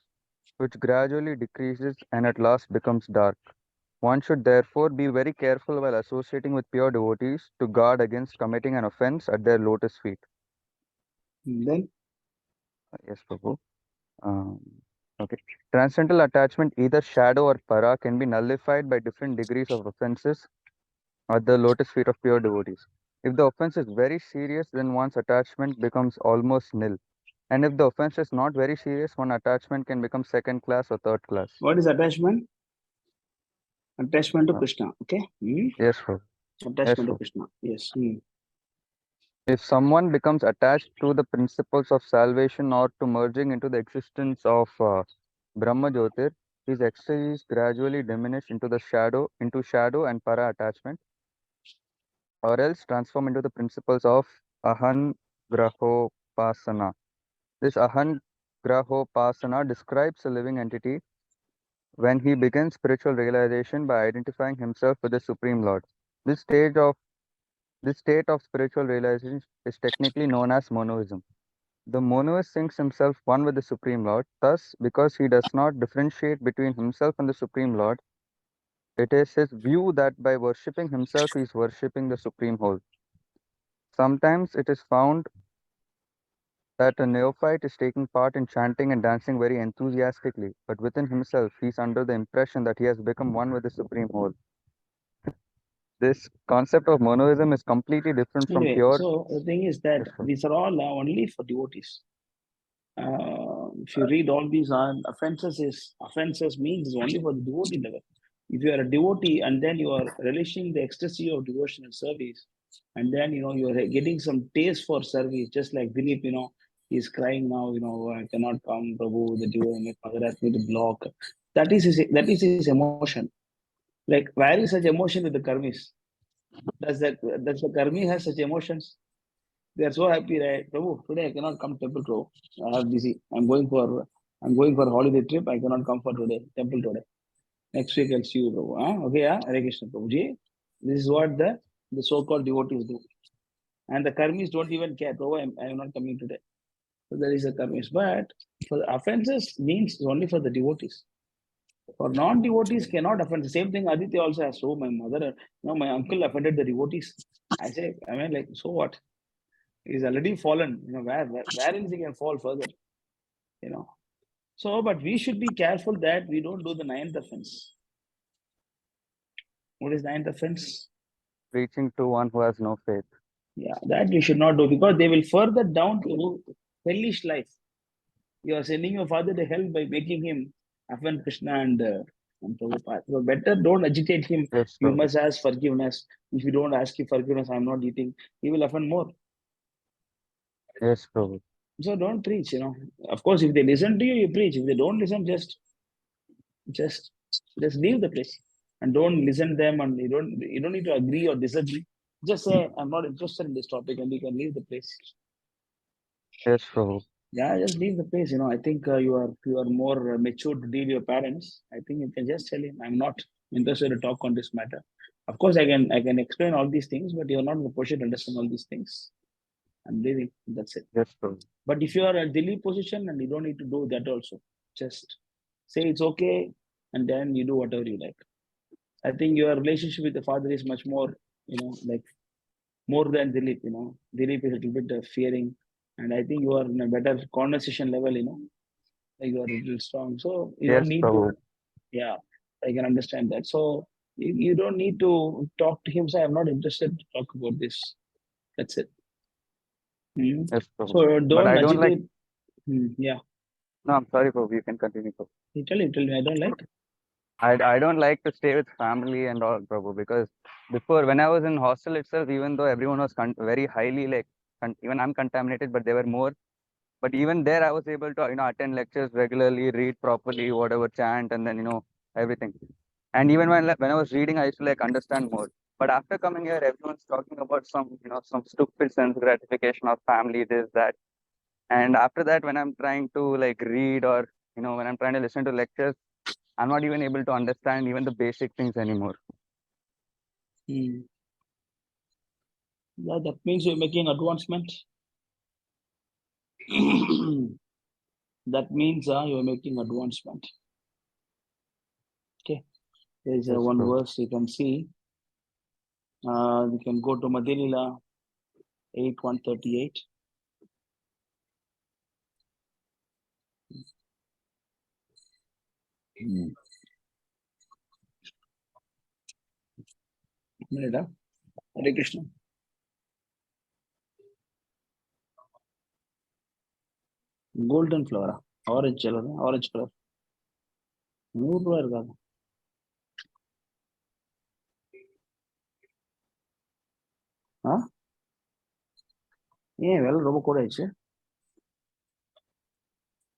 which gradually decreases and at last becomes dark. One should therefore be very careful while associating with pure devotees to guard against committing an offense at their lotus feet. Then, Yes, Prabhu. Um, okay. Transcendental attachment, either shadow or para, can be nullified by different degrees of offenses at the lotus feet of pure devotees. If the offense is very serious, then one's attachment becomes almost nil. And if the offense is not very serious, one attachment can become second class or third class. what is attachment? Attachment to Uh, Krishna. Okay. Yes, Prabhu. Attachment to Prabhu. Krishna. Yes. If someone becomes attached to the principles of salvation or to merging into the existence of Brahma Jyotir, his ecstasies gradually diminish into shadow and para attachment, or else transform into the principles of Ahan Grahopasana. This Ahan Grahopasana describes a living entity when he begins spiritual realization by identifying himself with the Supreme Lord. This stage of this state of spiritual realization is technically known as monoism. The monoist thinks himself one with the Supreme Lord. Thus, because he does not differentiate between himself and the Supreme Lord, it is his view that by worshipping himself he is worshipping the Supreme Whole. Sometimes it is found that a neophyte is taking part in chanting and dancing very enthusiastically, but within himself he is under the impression that he has become one with the Supreme Whole. This concept of monoism is completely different from Anyway, pure. so the thing is that these are all only for devotees. If you read all these offenses means it's only for the devotee level. If you are a devotee and then you are relishing the ecstasy of devotional service, and then you are getting some taste for service, just like Dilip, he's crying now, I cannot come, Prabhu, the devotee, my father asked me to block. That is his emotion. Like, where is such emotion with the karmis? Does the karmi has such emotions? They are so happy, right? Prabhu, today I cannot come temple, Prabhu. I am busy. I'm going for a holiday trip. I cannot come for today, temple today. Next week I'll see you, Prabhu. Huh? Okay, yeah, Hare Krishna, Prabhuji. This is what the so-called devotees do. And the karmis don't even care. Prabhu, I'm not coming today. So there is a karmis. But for the offenses means only for the devotees. For non-devotees cannot offend. The same thing Aditya also has. So my mother, my uncle offended the devotees. I say, like, so what? He's already fallen. Where else he can fall further? So, but we should be careful that we don't do the ninth offense. What is ninth offense? Preaching to one who has no faith. Yeah, that we should not do because they will further down to hellish life. You are sending your father to hell by making him offend Krishna and Prabhupada. So better don't agitate him. Yes, You Prabhu. must ask forgiveness. If you don't ask him forgiveness, I'm not eating. He will offend more. Yes, Prabhu. So don't preach. Of course, if they listen to you, you preach. If they don't listen, just leave the place and don't listen to them. And you don't need to agree or disagree. Just say, I'm not interested in this topic, and you can leave the place. Yes, Prabhu. Yeah, just leave the place. I think you are more mature to deal with your parents. I think you can just tell him, I'm not interested to talk on this matter. Of course, I can explain all these things, but you're not in a position to understand all these things. I'm leaving. That's it. Yes, Prabhu. But if you are at Delhi position, and you don't need to do that also, just say it's okay, and then you do whatever you like. I think your relationship with the father is much more, like more than Dilip. Dilip is a little bit fearing, and I think you are in a better conversation level. Like you are a little strong, so you don't Yes, need Prabhu. to. Yeah, I can understand that. So you don't need to talk to him. Say, I'm not interested to talk about this. That's it. Yes, Prabhu. So But don't I don't like. agitate. Yeah. No, I'm sorry, Prabhu. You can continue, Prabhu. You tell me, I don't like. I don't like to stay with family and all, Prabhu, because before when I was in hostel itself, even though everyone was very highly like, even I'm contaminated, but they were more. But even there, I was able to attend lectures regularly, read properly, whatever chant, and then everything. And even when I was reading, I used to like understand more. But after coming here, everyone's talking about some stupid sense gratification of family, this that. And after that, when I'm trying to like read or when I'm trying to listen to lectures, I'm not even able to understand even the basic things anymore. Yeah, that means you're making advancement. That means you're making advancement. Okay, there's Yes, one Prabhu. verse you can see. You can go to Madinila 8:138. Minute, Hare Krishna. Golden flower, orange color, orange color. 100 ரூபா இருக்காது. ஏன் விலை ரொம்ப கூட ஆயிடுச்சு?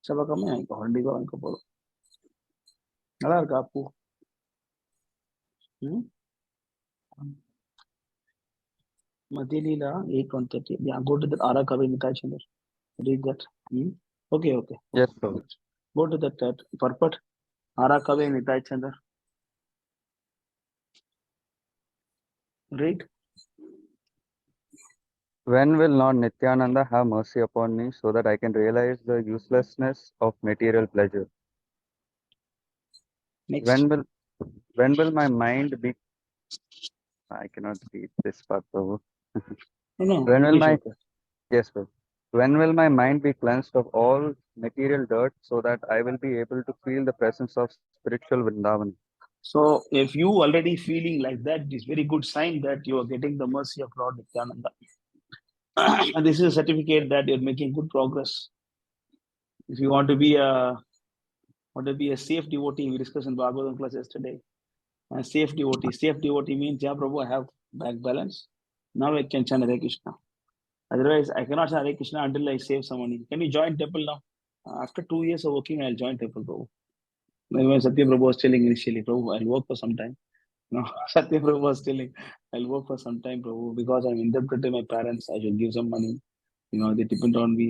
சபை கம்மி வாங்கிக்கோ, 2 ரூபா வாங்கிக்கோ போதும். நல்லா இருக்கா பூ? Madinila 8:130. Yeah, go to the Arakavi Nitai Chandra. Read that. Okay. Yes, Prabhu. Go to that purport. Arakavi Nitai Chandra. Read. When will Lord Nityananda have mercy upon me so that I can realize the uselessness of material pleasure? Next. When will my mind be? I cannot read this part, Prabhu. No. When will English, my okay. Yes, Prabhu. When will my mind be cleansed of all material dirt so that I will be able to feel the presence of spiritual Vrindavan? So if you already feeling like that, it's very good sign that you are getting the mercy of Lord Nityananda. And this is a certificate that you're making good progress. If you want to be a safe devotee, we discussed in Bhagavatam class yesterday. A safe devotee. Safe devotee means, yeah, Prabhu, I have bank balance. Now I can chant Hare Krishna. Otherwise, I cannot chant Hare Krishna until I save some money. Can you join temple now? After 2 years of working, I'll join temple, Prabhu. When Satya Prabhu was telling initially, Prabhu, I'll work for some time. No, Satya Prabhu was telling, I'll work for some time, Prabhu, because I'm indebted to my parents. I should give some money. They depend on me.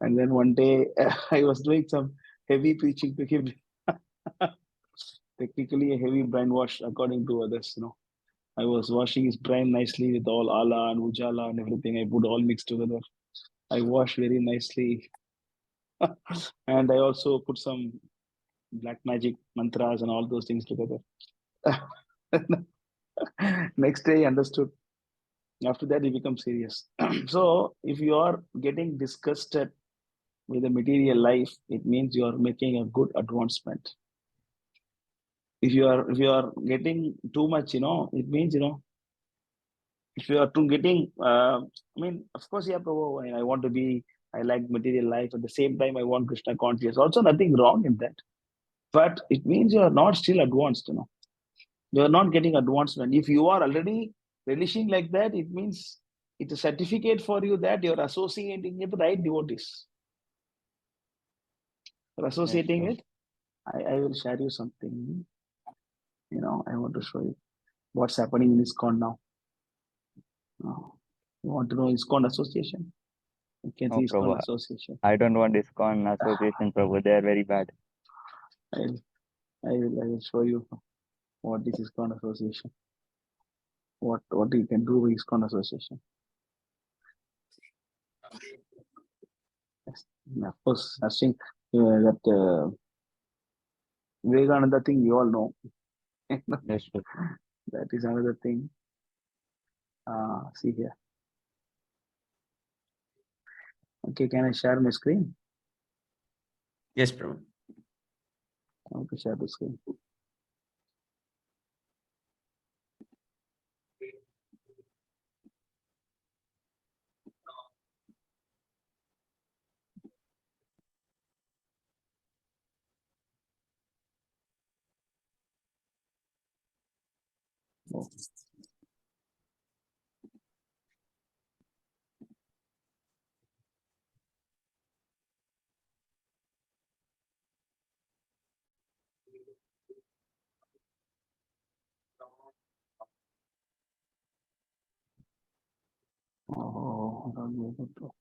And then one day, I was doing some heavy preaching to him. Technically, a heavy brainwash, according to others. I was washing his brain nicely with all ala and ujala and everything. I put all mixed together. I wash very nicely. And I also put some black magic mantras and all those things together. Next day, I understood. After that, he becomes serious. So, if you are getting disgusted with the material life, it means you are making a good advancement. If you are getting too much, it means if you are too getting, of course, yeah, Prabhu, I want to be, I like material life. At the same time, I want Krishna conscious. Also, nothing wrong in that. But it means you are not still advanced, You are not getting advancement. If you are already relishing like that, it means it's a certificate for you that you're associating with the right devotees. You're associating with, I will share you something. I want to show you what's happening in ISKCON now. You want to know ISKCON association? You can see ISKCON Prabhu, association. I don't want ISKCON association, Prabhu. They are very bad. I will show you what is ISKCON association. What you can do with ISKCON association. Yes. Of course, I think that Vivekananda thing you all know. Yes, sir. That is another thing. See here. Okay, can I share my screen? Yes, Prabhu. Okay, share the screen. Oh. Oh, not be able to.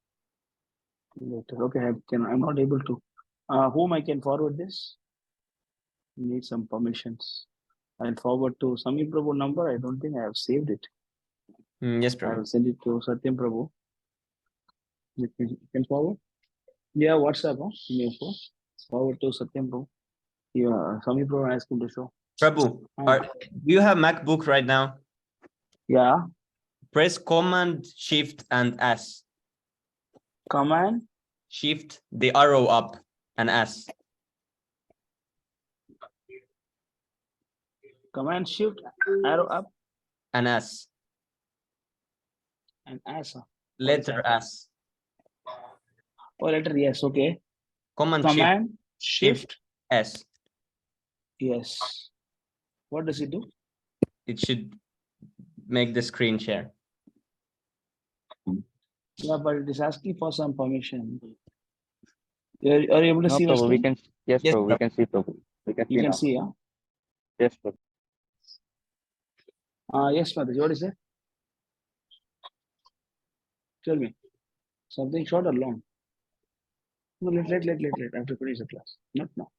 Later. Okay, I'm not able to. Whom I can forward this? Need some permissions. I'll forward to Sami Prabhu number. I don't think I have saved it. Yes, I will Prabhu. send it to Satyam Prabhu. You can forward? Yeah, WhatsApp. Huh? Give me a phone. Forward to Satyam Prabhu. Yeah, Sami Prabhu asked him to show. Prabhu, Ah. do you have MacBook right now? Yeah. Press Command, Shift, and S. Command. Shift the arrow up and S. Command Shift arrow up And S. and S. Letter S. Oh, letter yes. Okay. Command Command Shift Shift S. yes. What does it do? It should make the screen share. Yeah, but it is asking for some permission. Are you able to No, see my Prabhu, we screen? can, yes, Yes, Prabhu, we Prabhu. can see, Prabhu. We can You see can now. see, huh? Yes, Prabhu. Yes, Mataji. What is it? Tell me. Something short or long? No, let. I have to finish the class. Not now.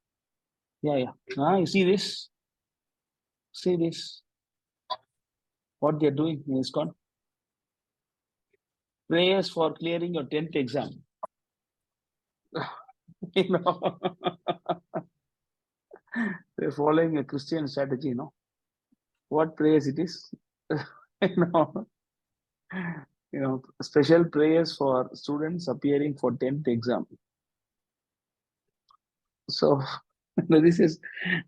Yeah. You see this? See this? What they're doing in ISKCON? Prayers for clearing your 10th exam. You know, they're following a Christian strategy, you know. What prayers it is? you know, special prayers for students appearing for 10th exam. So this is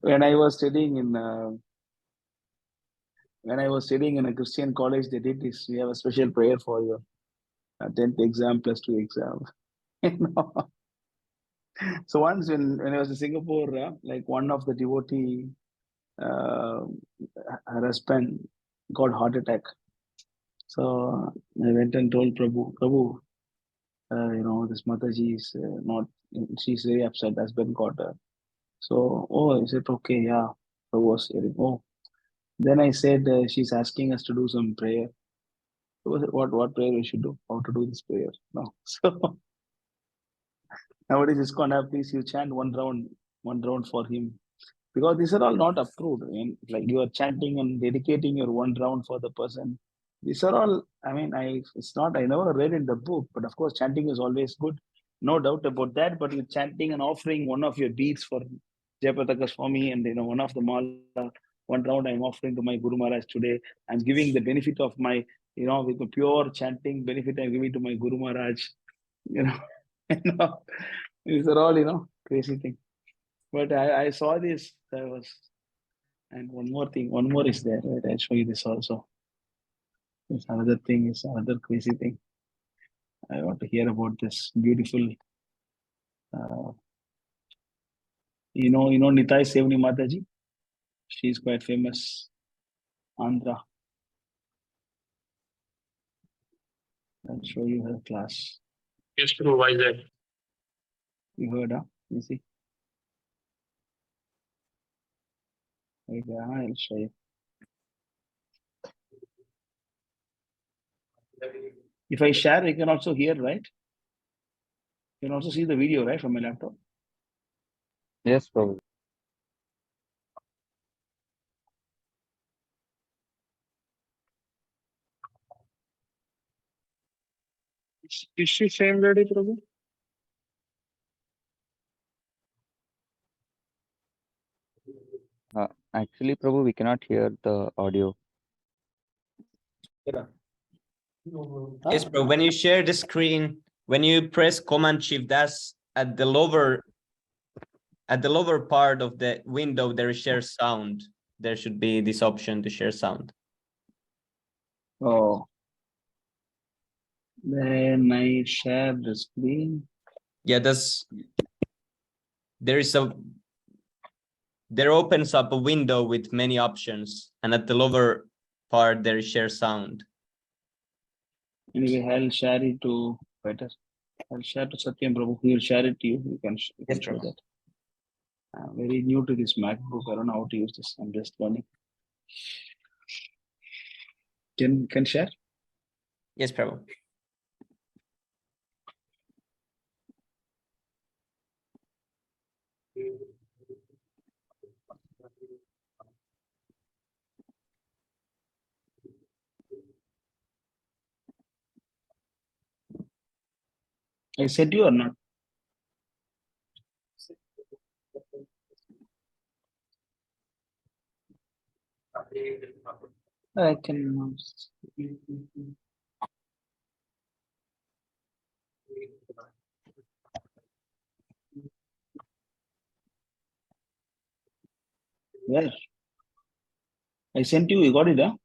when I was studying in a Christian college. They did this. We have a special prayer for your 10th exam plus 2 exam. You know? So once when I was in Singapore, like one of the devotee, her husband got heart attack. So I went and told Prabhu, this Mataji is not, she's very upset, husband got her. So, oh, I said, okay, yeah. Prabhu was hearing, oh. Then I said, she's asking us to do some prayer. So what prayer we should do? How to do this prayer? No. So nowadays it's gonna please you chant one round for him. Because these are all not approved. I mean, like you are chanting and dedicating your one round for the person. These are all, I mean, it's not, I never read in the book, but of course, chanting is always good. No doubt about that. But you're chanting and offering one of your beads for Jayapataka Swami and, one of the mala, one round I'm offering to my Guru Maharaj today. I'm giving the benefit of my, with the pure chanting benefit I'm giving to my Guru Maharaj. You know, these are all, crazy thing. But I saw this. And one more is there. Right? I'll show you this also. There's another thing. It's another crazy thing. I want to hear about this beautiful. Nitai Sevni Mataji. She's quite famous. Andhra. I'll show you her class. Yes, Prabhu, why is that? You heard, huh? You see. Right there, I'll show you. If I share, you can also hear, right? You can also see the video, right, from my laptop. Yes, Prabhu. Is she same lady, Prabhu? Actually, Prabhu, we cannot hear the audio. Yes, bro. When you share the screen, when you press Command Shift S at the lower part of the window, there is share sound. There should be this option to share sound. Oh. Then I share the screen. Yeah, there opens up a window with many options, and at the lower part their share sound. Anyway, I'll share it to better. I'll share to Satyam Prabhu. He will share it to you. You can show Prabhu. that. I'm very new to this MacBook. I don't know how to use this. I'm just learning. Can share? Yes, Prabhu. I sent you or not? I can. Where? I sent you. You got it, huh?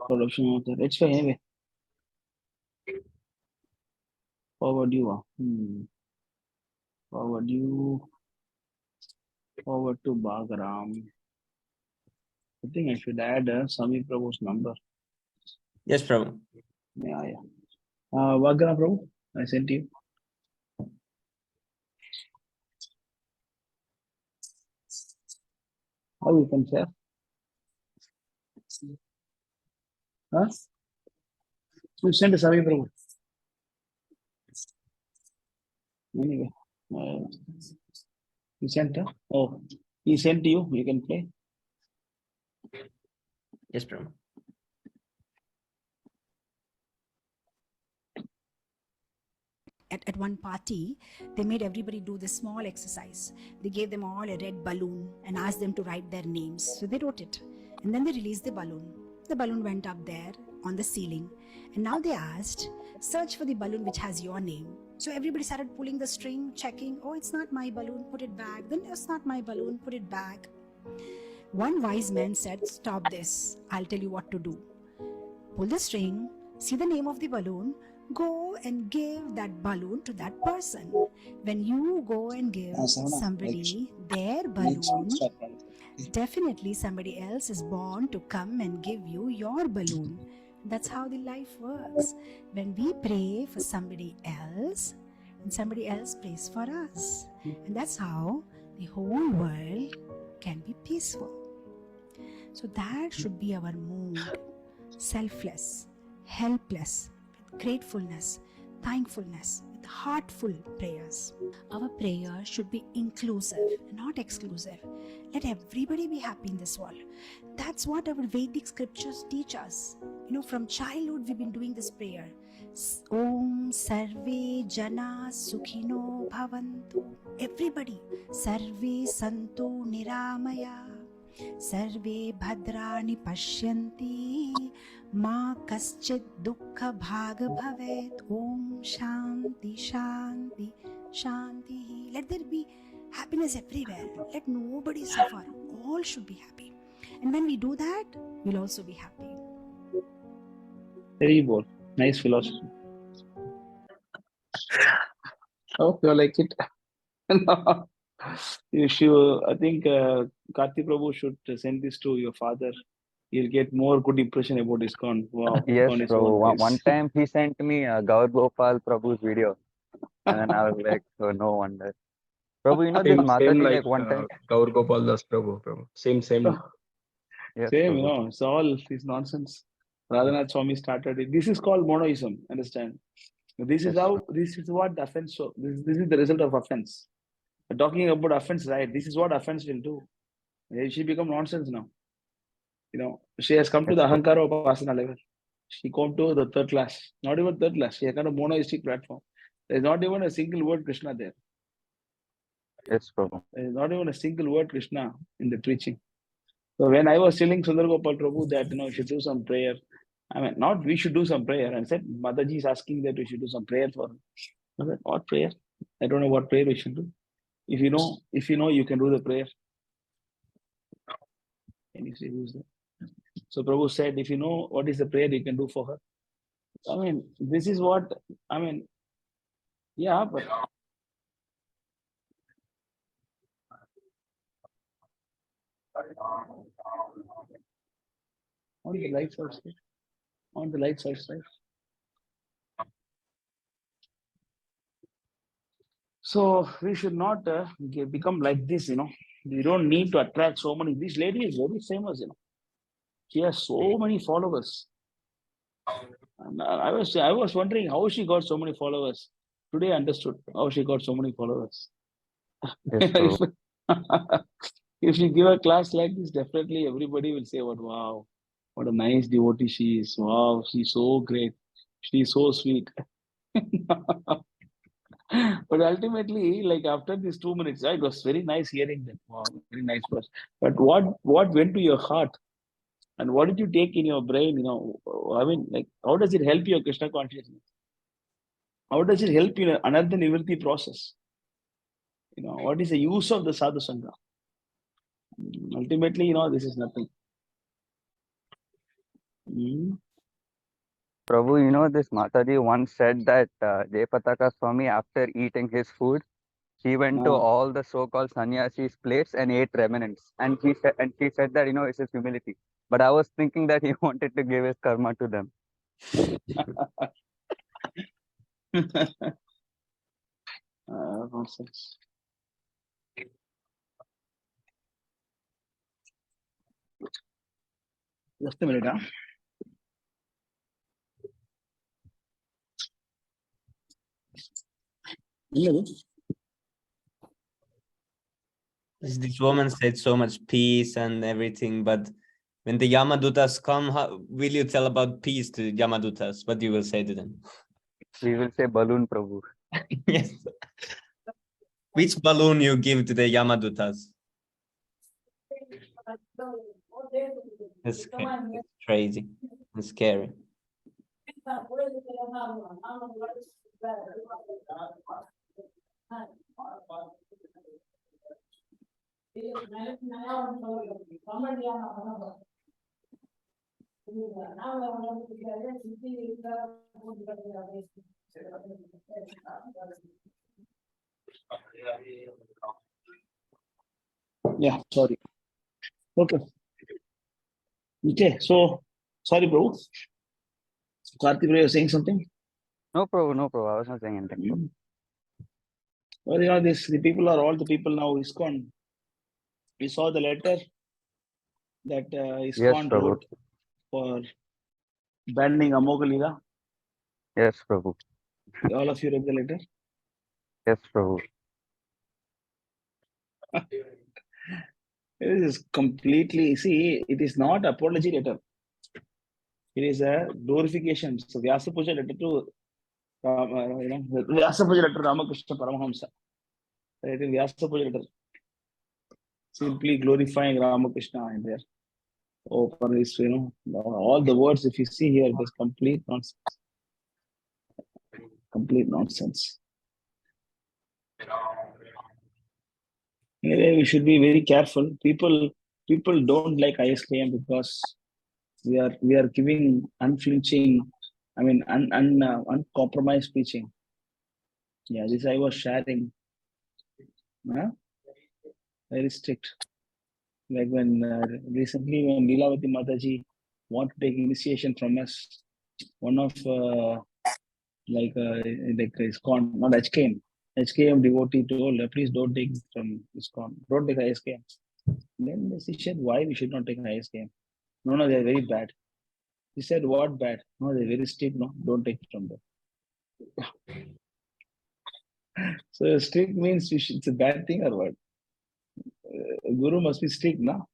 Production of that. It's fine anyway. Forward you. Forward you. Forward to Bhagaram. I think I should add Sami Prabhu's number. Yes, Prabhu. Yeah. Bhagaram Prabhu, I sent you. How you can share? Huh? You send to Sami Prabhu. Anyway. You sent, huh? Oh, he sent to you. You can play. Yes, Prabhu. At one party, they made everybody do this small exercise. They gave them all a red balloon and asked them to write their names. So they wrote it. And then they released the balloon. The balloon went up there on the ceiling. And now they asked, search for the balloon which has your name. So everybody started pulling the string, checking, oh, it's not my balloon, put it back. Then it's not my balloon, put it back. One wise man said, stop this. I'll tell you what to do. Pull the string, see the name of the balloon, go and give that balloon to that person. When you go and give somebody their balloon, definitely somebody else is born to come and give you your balloon. That's how the life works. When we pray for somebody else, and somebody else prays for us. And that's how the whole world can be peaceful. So that should be our mood. Selfless, helpless, with gratefulness, thankfulness, with heartful prayers. Our prayer should be inclusive, not exclusive. Let everybody be happy in this world. That's what our Vedic scriptures teach us. From childhood we've been doing this prayer. Om Sarve Jana Sukhino Bhavantu. Everybody. Sarve Santu Niramaya. Sarve Bhadrani Pashyanti. Ma Kaschid Dukkha Bhaga Bhavet. Om Shanti Shanti Shanti. Let there be happiness everywhere. Let nobody suffer. All should be happy. And when we do that, we'll also be happy. Very bold. Nice philosophy. Hope you like it. You should, I think Karthi Prabhu should send this to your father. You'll get more good impression about ISKCON. Wow, Yes, ISKCON is bro. one One place. time he sent me Gaur Gopal Prabhu's video. And then I was like, oh, no wonder. Prabhu, this Same Mataji, like like one time. Gaur Gopal Das Prabhu. Same. Yes, Same, Prabhu. it's all this nonsense. Radhanath Swami started it. This is called monoism, understand? This is Yes, what offense, so this is the result of offense. We're talking about offense, right? This is what offense will do. She become nonsense now. She has come to the yes, Prabhu. Ahankara Upasana level. She come to the third class. Not even third class. She has got a monoistic platform. There's not even a single word Krishna there. Yes, Prabhu. There's not even a single word Krishna in the preaching. So when I was telling Sundar Gopal Prabhu that we should do some prayer, not we should do some prayer. I said Mataji is asking that we should do some prayer for her. I said, what prayer? I don't know what prayer we should do. If you know, you can do the prayer. Can you see who's there? So Prabhu said, if you know what is the prayer you can do for her. This is what yeah, but On the lights outside. On the lights outside. So we should not become like this, We don't need to attract so many. This lady is very famous, She has so many followers. And I was wondering how she got so many followers. Today I understood how she got so many followers. Yes, Prabhu. If you give a class like this, definitely everybody will say, wow, what a nice devotee she is. Wow, she's so great. She's so sweet. But ultimately, like after these 2 minutes, it was very nice hearing that. Wow, very nice verse. But what went to your heart? And what did you take in your brain? I mean, like, how does it help your Krishna consciousness? How does it help you in another nivriti process? What is the use of the sadhu sangha? Ultimately, this is nothing. Prabhu, this Mataji once said that Jayapataka Swami, after eating his food, he went to all the so-called sannyasis' plates and ate remnants. And she said that, it's his humility. But I was thinking that he wanted to give his karma to them. Nonsense. Just a minute, This woman said so much peace and everything, but when the Yamadutas come, will you tell about peace to Yamadutas? What you will say to them? We will say balloon, Prabhu. Yes. Which balloon you give to the Yamadutas? It's crazy. It's scary. Yeah, sorry. Okay. Okay, so sorry, bro. Karthi, bro, you're saying something? No, Prabhu, I was not saying anything. Well, the people are all the people now ISKCON. We saw the letter that ISKCON wrote for banning Amogalila. Yes, Prabhu. All of you read the letter? Yes, Prabhu. It is completely, see, it is not apology letter. It is a glorification. So Vyasa Puja letter to Vyasa Puja letter Ramakrishna Paramahamsa. It is Vyasa Puja letter. Simply glorifying Ramakrishna in there. Oh, for this, all the words, if you see here, there's complete nonsense. Complete nonsense. Anyway, we should be very careful. People don't like ISKM because we are giving unflinching, uncompromised preaching. Yeah, this I was sharing. Very strict. Like when recently when Leelavati Mataji wanted to take initiation from us, one of like ISKCON, not HKM devotee told, please don't take from ISKCON, don't take ISKM. Then she said, why we should not take ISKM? No, they're very bad. He said, what bad? No, they're very strict. No, don't take it from them. So strict means it's a bad thing or what? Guru must be strict, no?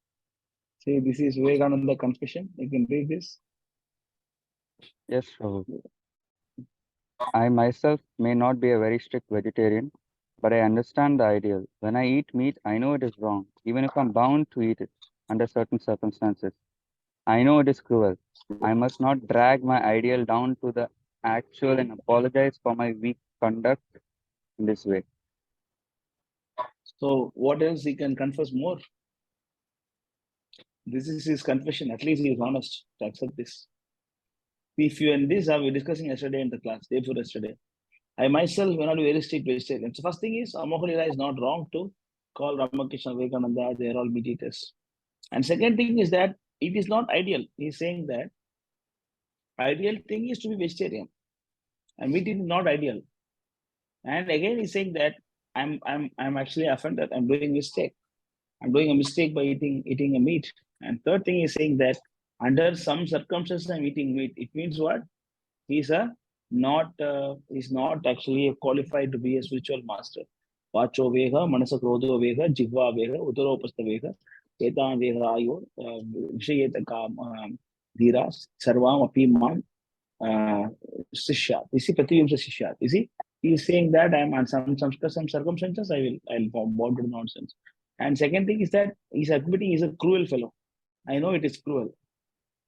See, this is Vivekananda confession. You can read this. Yes, Prabhu. I myself may not be a very strict vegetarian, but I understand the ideal. When I eat meat, I know it is wrong, even if I'm bound to eat it under certain circumstances. I know it is cruel. I must not drag my ideal down to the actual and apologize for my weak conduct in this way. So what else he can confess more? This is his confession. At least he is honest to accept this. If you and this, I was discussing yesterday in the class, day before yesterday. I myself will not be very strict vegetarian. So first thing is, Amohalila is not wrong to call Ramakrishna, Vivekananda, they are all meat eaters. And second thing is that it is not ideal. He's saying that ideal thing is to be vegetarian, and meat is not ideal. And again, he's saying that I'm actually offended. I'm doing mistake. I'm doing a mistake by eating a meat. And third thing is saying that under some circumstances I'm eating meat. It means what? He's a he's not actually qualified to be a spiritual master. Vacho vega, manasa krodho vega, jihva vega, uttaropasta vega, etan vega ayo, vishayeta kam dhira, sarvam api man, Sisha. You see, Pratyumsa Sisha. You see, he's saying that I'm on some circumstances I'll bow to the nonsense. And second thing is that he's admitting he's a cruel fellow. I know it is cruel.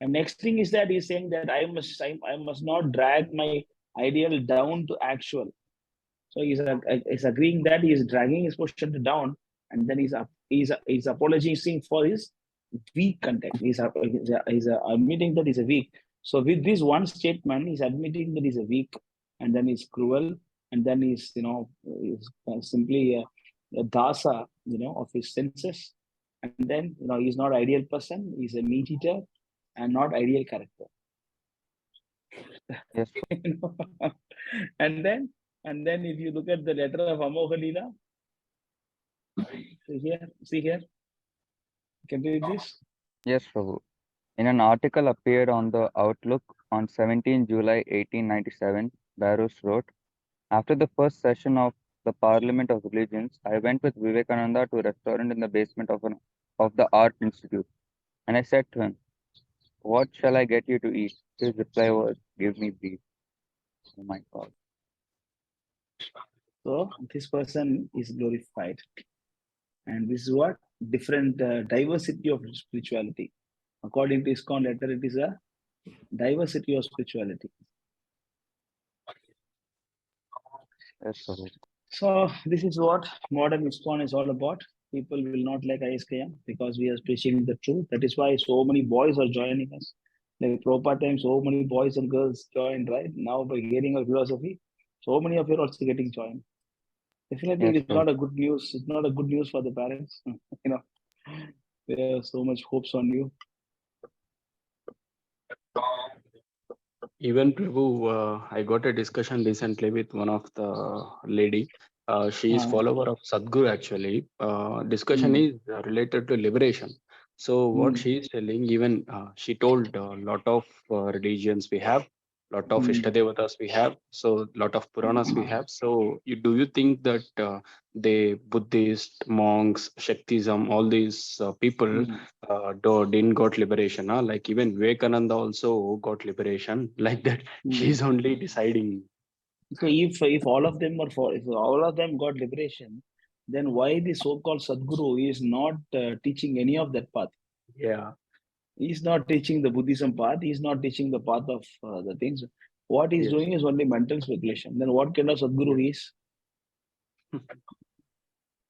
And next thing is that he's saying that I must not drag my ideal down to actual. So he's agreeing that he is dragging his position down, and then he's apologizing for his weak content. He's admitting that he's a weak. So with this one statement, he's admitting that he's a weak, and then he's cruel, and then he's simply a dasa, of his senses, and then he's not ideal person. He's a meat eater, and not ideal character. Yes. And then if you look at the letter of Amoha Leela, see here, can you read this? Yes, Prabhu. In an article appeared on the Outlook on 17 July 1897, Barrows wrote, after the first session of the Parliament of Religions, I went with Vivekananda to a restaurant in the basement of the Art Institute, and I said to him, what shall I get you to eat? His reply was, give me beef. Oh my God. So this person is glorified. And this is what? Different diversity of spirituality. According to ISKCON letter, it is a diversity of spirituality. Yes, Prabhu. So this is what modern ISKCON is all about. People will not like ISKM because we are preaching the truth. That is why so many boys are joining us. Like Prabhupada time, so many boys and girls joined, right? Now by hearing of philosophy, so many of you are also getting joined. Definitely, Yes, it is Prabhu. not a good news. It's not a good news for the parents. There are so much hopes on you. Even Prabhu, I got a discussion recently with one of the lady. She is follower of Sadhguru actually. Discussion is related to liberation. So what she is telling, even she told a lot of religions we have, lot of Ishtadevatas we have, so lot of Puranas we have. So do you think that the Buddhist monks, Shaktism, all these people didn't got liberation? Huh? Like even Vivekananda also got liberation. Like that, she's only deciding. So if all of them if all of them got liberation, then why the so-called Sadguru is not teaching any of that path? Yeah. He's not teaching the Buddhism path. He's not teaching the path of the things. What he's Yes. doing is only mental speculation. Then what kind of Sadguru he is?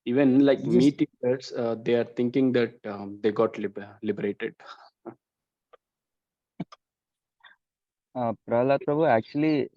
Even like This is- meat eaters, they are thinking that they got liberated. Prahlad Prabhu, actually,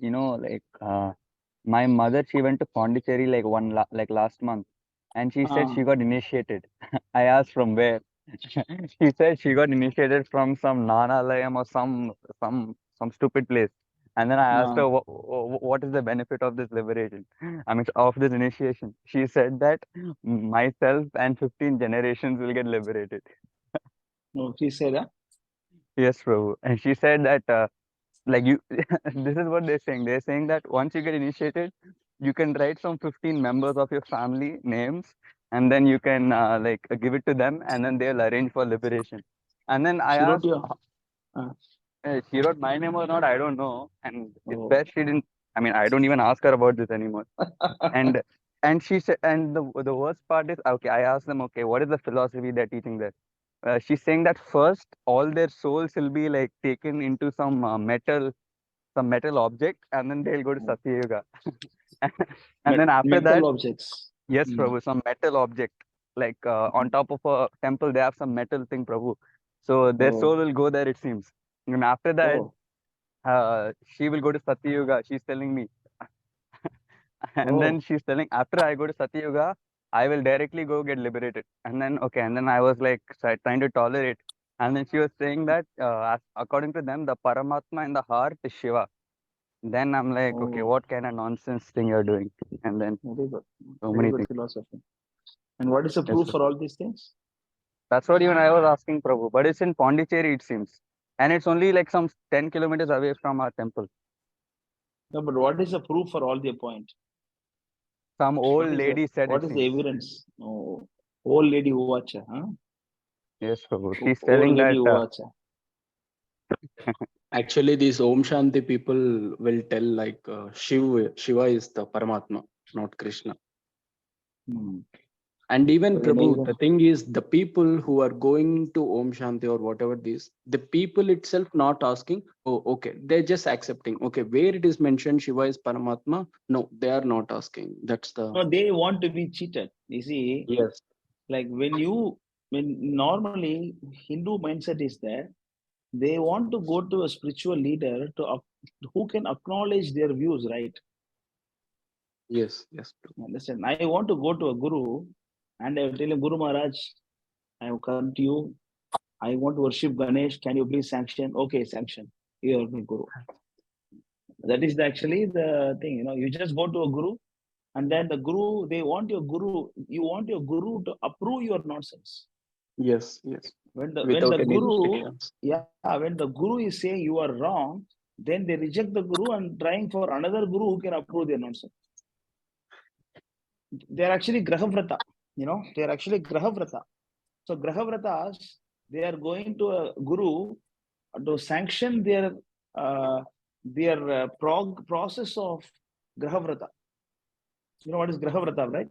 my mother, she went to Pondicherry like like last month, and she said she got initiated. I asked from where. She said she got initiated from some Nanalayam or some stupid place. And then I asked her, what is the benefit of this liberation? I mean, of this initiation. She said that myself and 15 generations will get liberated. No, she said, Yes, Prabhu. And she said that like you this is what they're saying that once you get initiated, you can write some 15 members of your family names, and then you can give it to them, and then they'll arrange for liberation. And then I she wrote asked, you. she wrote my name or not, I don't know, and it's Oh. best she didn't. I mean, I don't even ask her about this anymore. And she said, and the worst part is, okay, I asked them, okay, what is the philosophy they're teaching there? She's saying that first all their souls will be like taken into some metal object, and then they'll go to Satya Yuga. And then after Metal that, objects. yes, Prabhu, some metal object, like on top of a temple, they have some metal thing, Prabhu. So their soul will go there, it seems. And after that, she will go to Satya Yuga. She's telling me. And then she's telling, after I go to Satya Yuga, I will directly go get liberated. And then, okay, and then I was like trying to tolerate. And then she was saying that according to them, the Paramatma in the heart is Shiva. Then I'm like, okay, Oh, what kind of nonsense thing you're doing? And then very good. so Very many good things. philosophy. And what is the Yes, proof sir. for all these things? That's what even I was asking Prabhu. But it's in Pondicherry, it seems. And it's only like some 10 kilometers away from our temple. No, but what is the proof for all their point? Some old What is lady said what it is the seems. evidence? Oh, old lady who watch, huh? Yes, Prabhu. She's Old telling lady that. who watch. Actually, these Om Shanti people will tell like Shiva is the Paramatma, not Krishna. Hmm. And even But then Prabhu, again, the thing is, the people who are going to Om Shanti or whatever this, the people itself not asking, oh, okay, they're just accepting. Okay, where it is mentioned Shiva is Paramatma, no, they are not asking. That's the no, they want to be cheated. You see, yes, like when normally Hindu mindset is there, they want to go to a spiritual leader who can acknowledge their views, right? yes, yes, Understand? I want to go to a guru and I will tell him, Guru Maharaj, I have come to you. I want to worship Ganesh. Can you please sanction? Okay, sanction. You are my guru. That is actually the thing. You just go to a guru, and then the guru, they want your guru. You want your guru to approve your nonsense. yes, yes, When the without any guru, restrictions. yeah, when the guru is saying you are wrong, then they reject the guru and trying for another guru who can approve their nonsense. They are actually grahavrata. They are actually grahavrata. So grahavratas, they are going to a guru to sanction their process of grahavrata. You know what is grahavrata, right?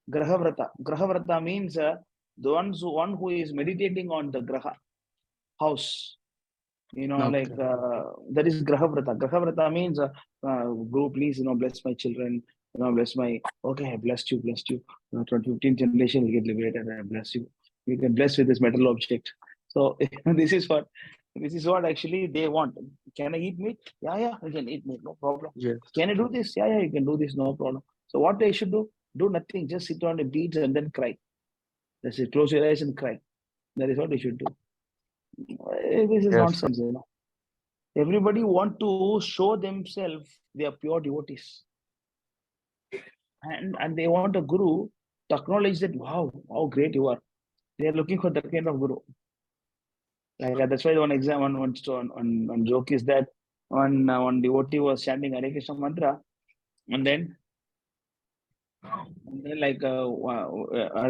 Grahavrata. Grahavrata means one who is meditating on the graha house. Okay. That is grahavrata. Grahavrata means guru, please, bless my children. Bless my. Okay, I blessed you, blessed you. 15th generation will get liberated. I bless you. You can bless with this metal object. So this is what actually they want. Can I eat meat? Yeah, yeah, I can eat meat, no problem. Yes, Can I do this? Yeah, yeah, you can do this, no problem. So what they should do? Do nothing. Just sit on the beach and then cry. That's it. Close your eyes and cry. That is what they should do. This is Yes, nonsense, Everybody want to show themselves they are pure devotees, and they want a guru to acknowledge that wow, how great you are. They are looking for that kind of guru. That's why one exam, one joke is that one devotee was chanting Hare Krishna mantra, and then Hare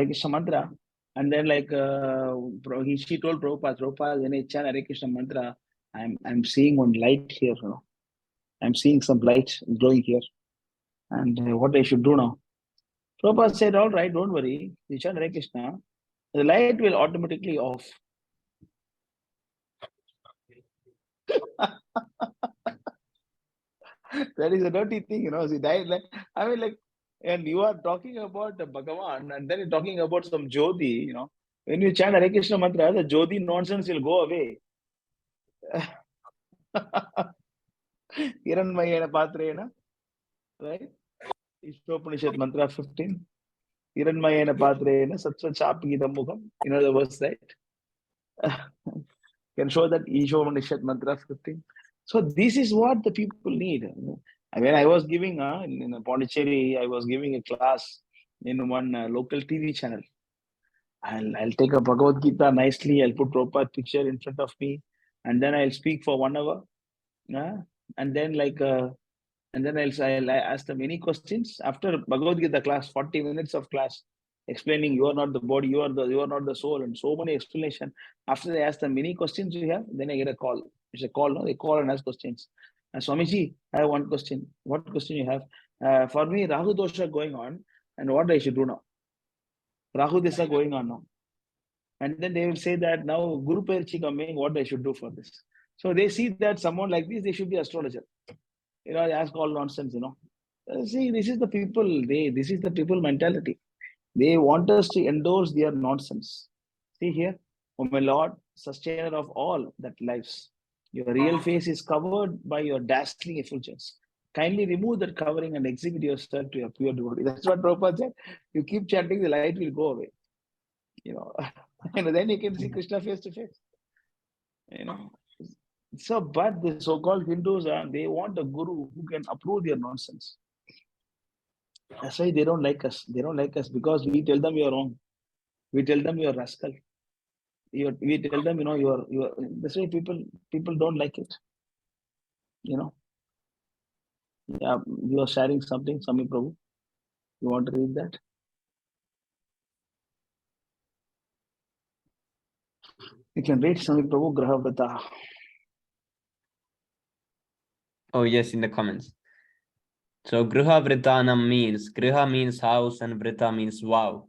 Krishna mantra, and then she told Prabhupada, when I chant Hare Krishna mantra, I'm seeing one light here. I'm seeing some light glowing here, and what I should do now? Prabhupada said, all right, don't worry. You chant Hare Krishna, the light will automatically off. That is a dirty thing, See, and you are talking about the Bhagavan, and then you're talking about some Jodi, When you chant Hare Krishna mantra, the Jodi nonsense will go away. Hiranmayena Patrena, right? Ishtopanishad mantra 15. Hiranmayena Patrena, Sattva Chapigidam Mukham. The verse, right? Can show that Ishtopanishad mantra 15. So this is what the people need. When I was giving in Pondicherry, I was giving a class in one local TV channel. I'll take a Bhagavad Gita nicely. I'll put Prabhupada picture in front of me, and then I'll speak for 1 hour. And then I'll ask them any questions after Bhagavad Gita class, 40 minutes of class, explaining you are not the body, you are not the soul, and so many explanation. After they ask them many questions you have, then I get a call. It's a call, no? They call and ask questions. And Swamiji, I have one question. What question you have? For me, Rahu dosha going on, and what I should do now? Rahu Desa going on now. And then they will say that now Guru Perchi coming, what I should do for this. So they see that someone like this, they should be astrologer. They ask all nonsense, See, this is the people, this is the people mentality. They want us to endorse their nonsense. See here, O my Lord, sustainer of all that lives, your real face is covered by your dazzling effulgence. kindly remove that covering and exhibit yourself to your pure devotee. That's what Prabhupada said. You keep chanting, the light will go away. And then you can see Krishna face to face. So, but the so-called Hindus they want a guru who can approve their nonsense. That's why they don't like us. They don't like us because we tell them you're wrong. We tell them you're rascal. We tell them, you're. That's why people don't like it. Yeah, you are sharing something, Sami Prabhu. You want to read that? You can read Sami Prabhu Grahavrata. Oh yes, in the comments. So Griha Vritanam means, Griha means house and Vrita means vow.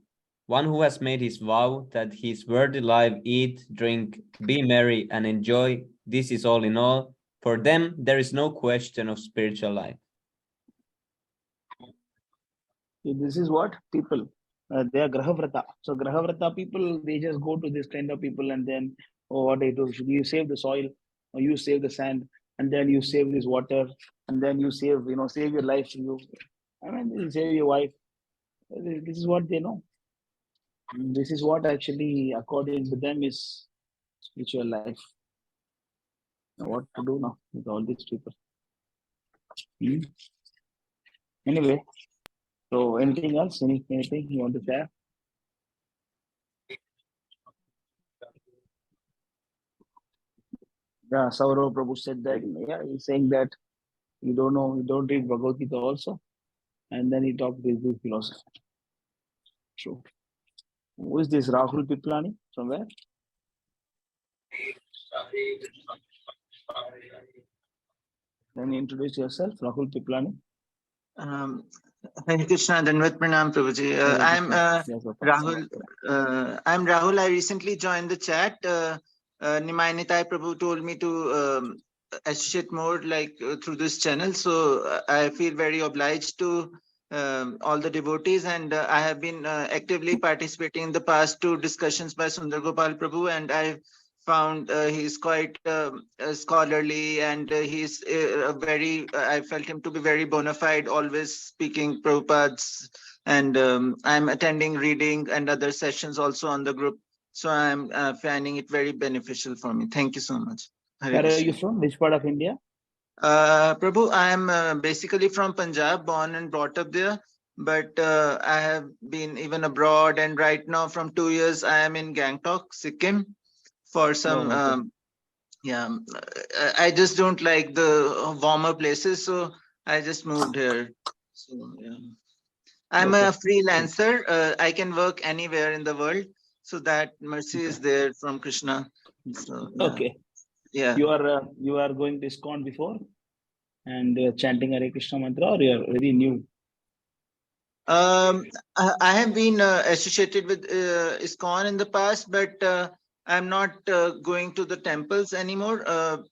One who has made his vow that his worthy life, eat, drink, be merry and enjoy, this is all in all. For them, there is no question of spiritual life. This is what people, they are Grahavrata. So Grahavrata people, they just go to this kind of people and then, what they do, you save the soil, or you save the sand, and then you save this water, and then you save, save your life. You save your wife. This is what they know. This is what actually, according to them, is spiritual life. Now, what to do now with all these people? Anyway, so anything else? Anything you want to share? Yeah, Saurav Prabhu said that. Yeah, he's saying that you don't read Bhagavad Gita also, and then he talked this philosophy. True. Who is this Rahul Piplani? From where? Can you introduce yourself, Rahul Piplani? Hare Krishna, Dandavat Pranam, Prabhuji. I'm Rahul. I'm Rahul. I recently joined the chat. Nimai Nitai Prabhu told me to associate more through this channel. So I feel very obliged to all the devotees, and I have been actively participating in the past two discussions by Sundar Gopal Prabhu, and I've found he's quite scholarly, and he's I felt him to be very bona fide, always speaking Prabhupada's, and I'm attending reading and other sessions also on the group. So I'm finding it very beneficial for me. Thank you so much. Where are you from? Which part of India? Prabhu, I am basically from Punjab, born and brought up there. But I have been even abroad, and right now from 2 years I am in Gangtok, Sikkim, for some I just don't like the warmer places, so I just moved here. So yeah, I'm a freelancer. I can work anywhere in the world, so that mercy is there from Krishna. So yeah. You are going to ISKCON before and chanting Hare Krishna mantra, or you are very new? I have been associated with ISKCON in the past, but I'm not going to the temples anymore.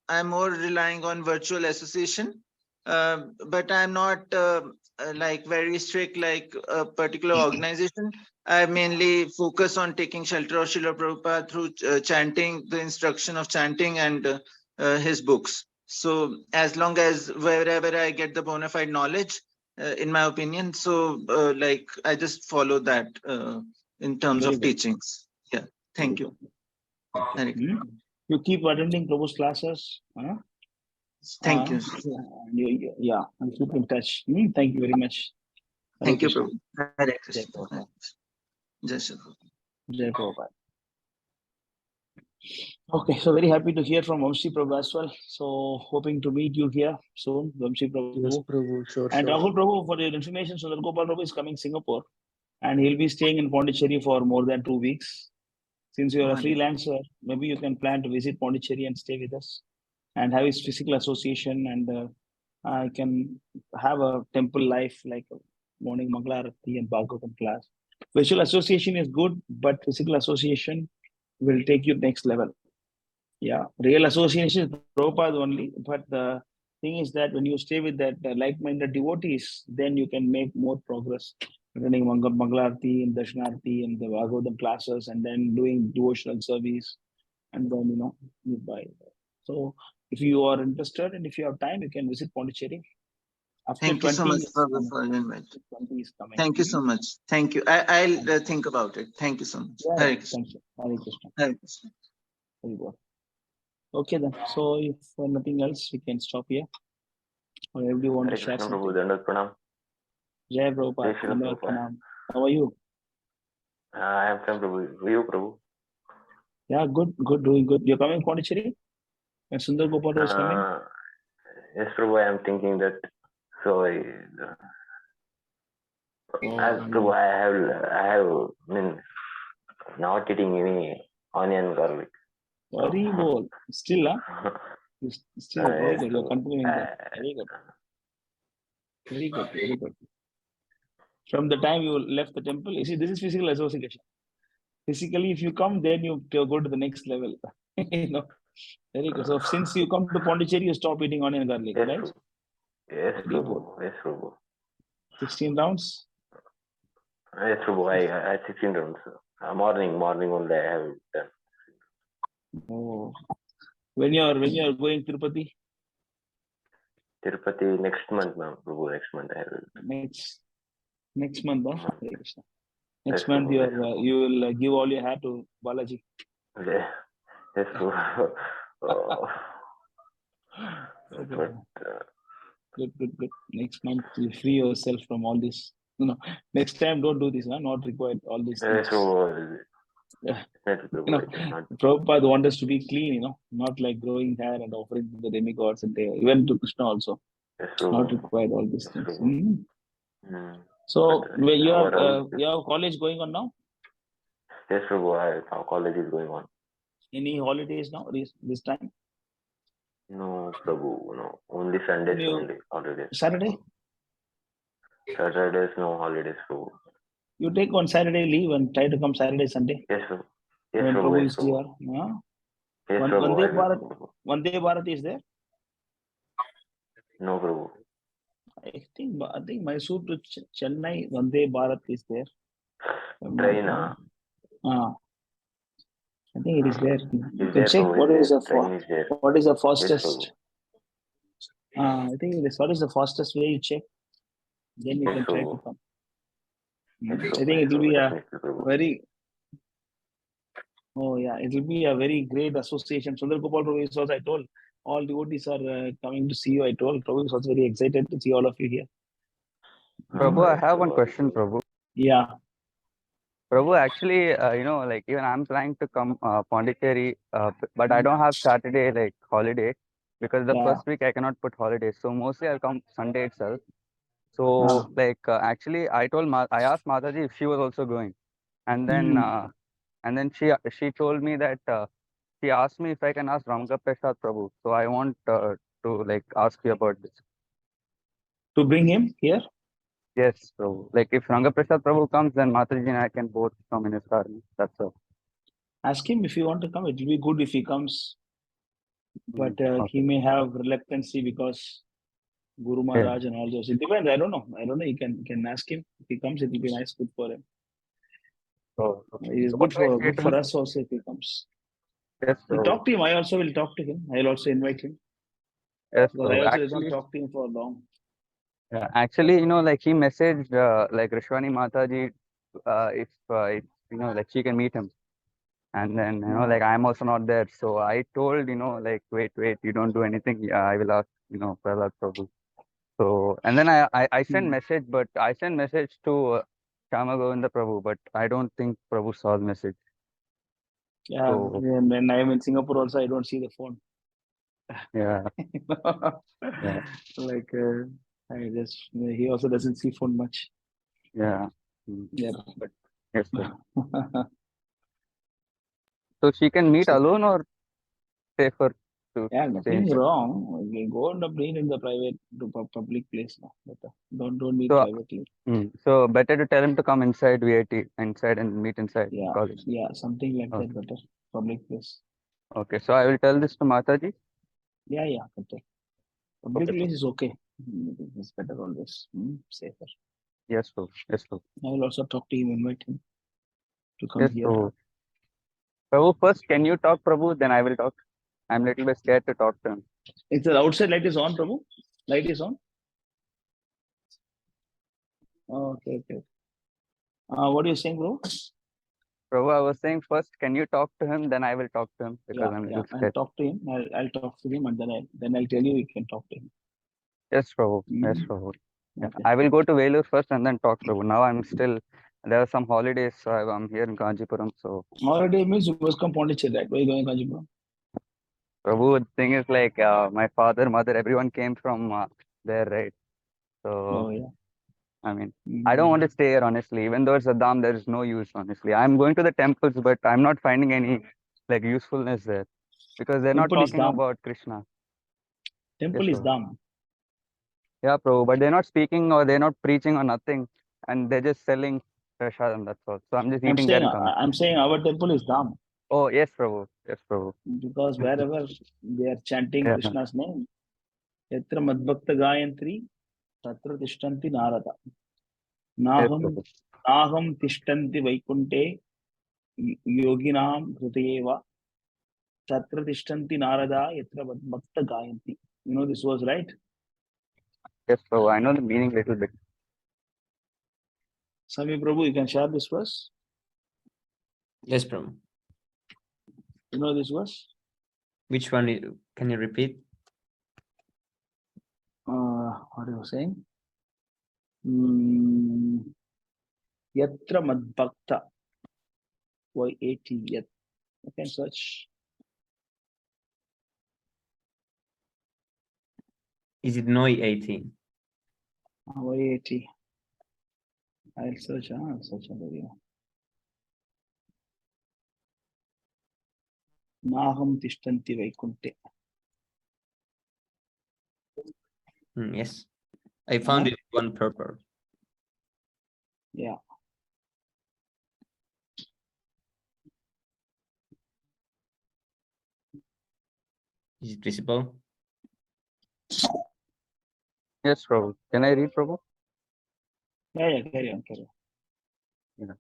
I'm more relying on virtual association, but I'm not like very strict like a particular organization. I mainly focus on taking shelter of Srila Prabhupada through chanting, the instruction of chanting, and his books. So as long as wherever I get the bona fide knowledge, in my opinion, so like I just follow that in terms of teachings. Yeah, thank you. You keep attending Prabhu's classes. Thank you. Yeah, and keep in touch. Thank you very much. Thank you, Prabhu. Hare Krishna. Jai Prabhupada. Okay, so very happy to hear from Vamshi Prabhu as well. So hoping to meet you here soon, Vamshi Prabhu. Yes, Prabhu, sure. And Rahul Prabhu, for your information, Sundar Gopal Prabhu is coming Singapore, and he'll be staying in Pondicherry for more than 2 weeks. Since you are a freelancer, maybe you can plan to visit Pondicherry and stay with us, and have his physical association, and I can have a temple life like a morning Mangala and Bhagavatam class. Visual association is good, but physical association will take you next level. Yeah, real association is Prabhupada only, but the thing is that when you stay with that like-minded devotees, then you can make more progress. Running Mangalarti and Darshanarti and the Bhagavatam classes, and then doing devotional service, and then you buy. So if you are interested and if you have time, you can visit Pondicherry. After Thank you so 20 much, is Prabhu, coming. for the invite. 20 is coming. Thank you so much. Thank you. I'll think about it. Thank you so much. Yeah, Hare Krishna. thank you. Hare Krishna. Hare Krishna. Very good. Okay then. So if nothing else, we can stop here. Or everybody want to Hare share Krishna, something? Prabhu. Dandavat Pranam. Jai Prabhupada. Jai Shri Dandavat Prabhupada. Pranam. How are you? I am from Prabhu. Who are you, Prabhu? Yeah, good, doing good. You're coming Pondicherry? And Sundar Gopal is coming? Yes, Prabhu. I am thinking that. So, as Prabhu, I mean, not eating any onion garlic. Very good. Still, huh? Still, very Yes, good. You're Prabhu. continuing that. Very good. Very good. Very good. From the time you left the temple, you see, this is physical association. Physically, if you come, then you go to the next level. You know, very good. So since you come to Pondicherry, you stop eating onion and garlic, Yes, right? Prabhu. Yes, Very Prabhu. good. Yes, Prabhu. 16 rounds? Yes, Prabhu. I 16 rounds. Morning only I have done. Oh, when you're going Tirupati? Tirupati next month, ma'am. Prabhu, next month I will. Next month, huh? Next Yes, month, Prabhu, you will give all your hair to Balaji. Yes, Prabhu. Okay. Good. Next month, you free yourself from all this. No, next time don't do this, huh? Not required all these things. Yes, Prabhu. Yeah. Yes, You Prabhu. know, It is not. Prabhupada wants us to be clean, you know, not like growing hair and offering to the demigods and even to Krishna also. Yes, Not Prabhu. required all these Yes, things. Prabhu. So where you Overall, have college going on now? yes, Prabhu. Our college is going on. Any holidays now this time? No, Prabhu. No. Only Sundays only holidays. Saturday? Saturdays no holidays, Prabhu. You take on Saturday leave and try to come Saturday, Sunday. Yes, Prabhu. Yes, When Prabhu. Prabhu Yes, is Prabhu. here. Huh? Yes, Prabhu. Vande Bharat is there? No, Prabhu. I think Mysore to Chennai Vande Bharat is there. Train. I think it is there. You Is can there, check Prabhu? Train is there. what is the Yes, fastest. Prabhu. I think it is what is the fastest way you check. Then you Yes, can try to Prabhu. come. Yes, I Prabhu. think it will be a Definitely, Prabhu. very. Oh yeah, it will be a very great association. Sundar Gopal Prabhu is also, I told, all devotees are coming to see you. I told Prabhu is also very excited to see all of you here. Prabhu, I Yes, have one Prabhu. question, Prabhu. Yeah. Prabhu, actually, like even I'm planning to come Pondicherry, but I don't have Saturday like holiday because the first week I cannot put holidays. So mostly I'll come Sunday itself. So like actually, I asked Mataji if she was also going, and then she told me that she asked me if I can ask Ranga Prasad Prabhu. So I want to like ask you about this. To bring him here? Yes, Prabhu. Like if Ranga Prasad Prabhu comes, then Mataji and I can both come in his car. That's all. Ask him if you want to come. It will be good if he comes. But Okay. he may have reluctancy because Guru Maharaj and all those. It depends. I don't know. You can ask him. If he comes, it will be nice, good for him. Oh, okay. It is What do I say good to for him? us also if he comes. Yes, We'll Prabhu. talk to him. I also will talk to him. I'll also invite him. Yes, Because I Prabhu. also did not talk to him for long. Actually, like he messaged like Rishwani Mataji if like she can meet him. And then like I'm also not there. So I told like wait, you don't do anything. Yeah, I will ask Prahlad Prabhu. So and then I sent message, but I sent message to Shama Govinda Prabhu, but I don't think Prabhu saw the message. Yeah, So, and when I'm in Singapore also, I don't see the phone. yeah. Like he also doesn't see phone much. Yeah. Yeah. But yes, sir. So she can meet alone or safer to nothing wrong. You can go and meet in the private public place now. But don't meet privately. So better to tell him to come inside VIT inside and meet inside college. Yeah, something like that better. Public place. Okay, so I will tell this to Mataji. Yeah, better. Public place is okay. It's better always. Safer. Yes, sir. Yes, sir. I will also talk to him, invite him to come here. Sir. Prabhu, first, can you talk, Prabhu? Then I will talk. I'm a little bit scared to talk to him. It's the outside light is on, Prabhu. Light is on. Okay, okay. What are you saying, bro? Prabhu, I was saying first, can you talk to him? Then I will talk to him because I'm a little I'll scared. talk to him. I'll talk to him, and then I'll tell you can talk to him. Yes, Prabhu. Yes, Mm. Prabhu. Yeah. Okay. I will go to Velur first and then talk, Prabhu. Now I'm still, there are some holidays, so I'm here in Kanchipuram. So, Holiday means you must come Pondicherry, right? Where are you going, Kanchipuram? Prabhu, the thing is like my father, mother, everyone came from there, right? So, Oh, yeah. I mean, I don't want to stay here, honestly. Even though it's a dam, there is no use, honestly. I'm going to the temples, but I'm not finding any like usefulness there because they're not Temple is talking Dham. about Krishna. Temple Yes, is Prabhu. Dham. Yeah, Prabhu, but they're not speaking or they're not preaching or nothing, and they're just selling prashadam. That's all. So I'm just eating there and coming. I'm saying our temple is Dham Oh, yes, Prabhu. Yes, Prabhu. because wherever they are chanting Yeah. Krishna's name, Yatra Madbhakta Gayantri, Tatra Tishtanti Narada. Yes, Naham Prabhu. Naham Tishtanti Vaikunte Yoginam Hrutayeva. Tatra Tishtanti Narada Yatra Madbhakta Gayanti. You know this was right? Yes, Prabhu. I know the meaning little bit. Swami Prabhu, you can share this verse. Yes, Prabhu. You know this verse? Which one? Can you repeat? What are you saying? Yatra Madbhakta. Y-A-T. Yat. You can search. Is it Noi 18? Y-A-T. I'll search. I'll search on the video. Naham Tishtanti Vaikunte. Yes. I found it one purpose. Yeah. Is it visible? Yes, Prabhu. Can I read, Prabhu? Yeah, carry on. Yeah.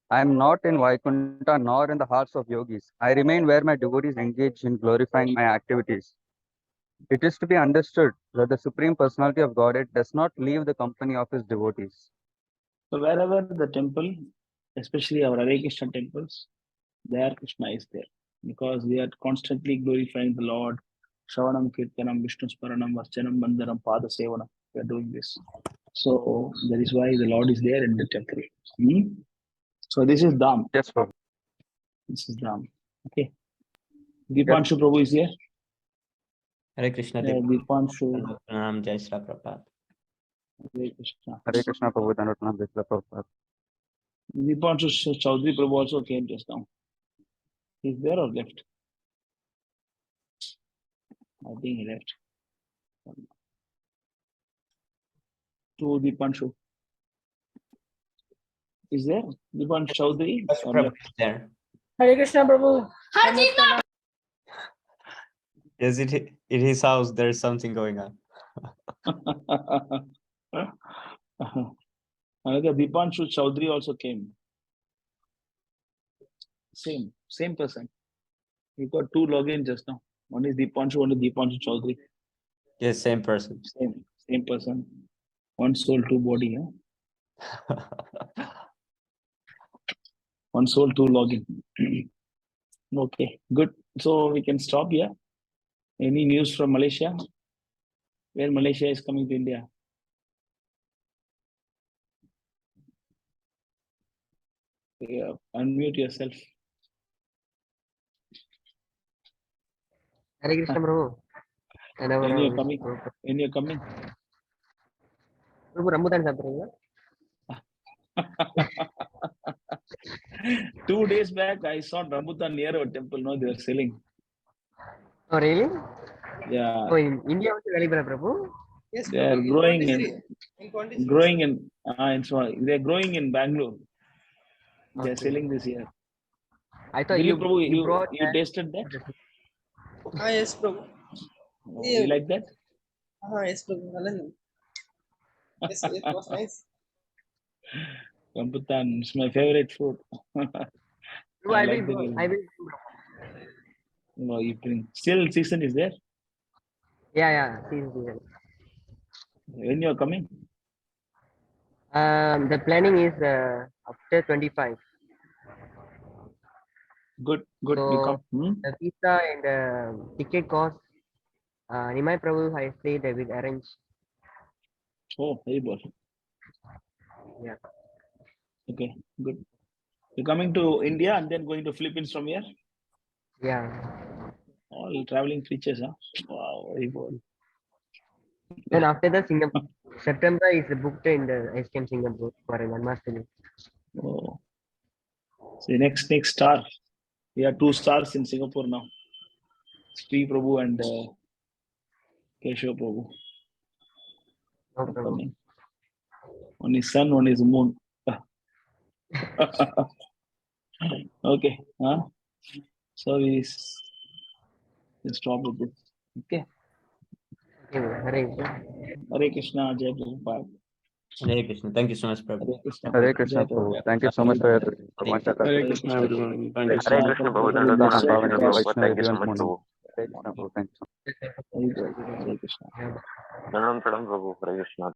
I am not in Vaikunta nor in the hearts of yogis. I remain where my devotees engage in glorifying my activities. It is to be understood that the Supreme Personality of Godhead does not leave the company of his devotees. So wherever the temple, especially our Hare Krishna temples, there Krishna is there because we are constantly glorifying the Lord. Shravanam, Kirtanam, Vishnu Sparanam, Varchanam, Bandaram, Pada Sevanam. We are doing this. So that is why the Lord is there in the temple. So this is Dham. Yes, Prabhu. This is Dham. Okay. Deepanshu Prabhu is here. Hare Krishna. Deepanshu. Jai Shri Prabhupada. Hare Krishna. Hare Krishna, Prabhu. Dhanotnam, Jai Shri Prabhupada. Deepanshu Chaudhary Prabhu also came just now. He's there or left? I think he left. To Deepanshu. Is there? Deepanshu Chaudhary or left? There. Hare Krishna, Prabhu. Yes, in his house there is something going on. Another Deepanshu Chaudhary also came. Same person. He got two logins just now. One is Deepanshu, one is Deepanshu Chaudhary. Yes, same person. Same person. One soul, two body. One soul, two login. Okay, good. So we can stop here. Any news from Malaysia? Where Malaysia is coming to India? Yeah, unmute yourself. Hare Krishna, Prabhu. When you're coming? When you're coming? Prabhu, rambutan சாப்பிடுறீங்களா? 2 days back, I saw rambutan near our temple. No, they were selling. Oh, really? Yeah. Oh, in India also available, Prabhu? Yes, They are Prabhu. growing In they're growing in Bangalore. They're Okay. selling this year. I thought Dilip Prabhu, you brought you tasted that? Yes, Prabhu. You like that? Yes, Prabhu. Yes, it was nice. Rambutan is my favorite food. Prabhu, I will. No, you bring. Still season is there? Yeah, season. When you're coming? The planning is after 25. Good, good. You So come. the visa and the ticket cost, Nimai Prabhu, I say they will arrange. Oh, very good. Yeah. Okay, good. You're coming to India and then going to Philippines from here? Yeah. All traveling features, huh? Wow, very good. Then after the Singapore, September is booked in the SKM Singapore for a 1 month. Oh. See, next star. We have 2 stars in Singapore now. Sri Prabhu and Keshav Prabhu. No problem. Coming. One is sun, one is moon. Okay. Huh? So we stop with this. Okay. Okay, Hare Krishna. Hare Krishna, Jai Prabhupada. Hare Krishna. Thank you so much, Prabhu. Hare Krishna. Hare Krishna, Prabhu. Thank you so much for your information. Hare Krishna, everyone. Thank you so Hare much. Krishna, Prabhu. Krishna, Hare Prabhu. Krishna, thank you so much, Morning. Prabhu. Hare Krishna, Prabhu. Thank you so much. Hare Krishna. Pranam, Prabhu. Hare Krishna.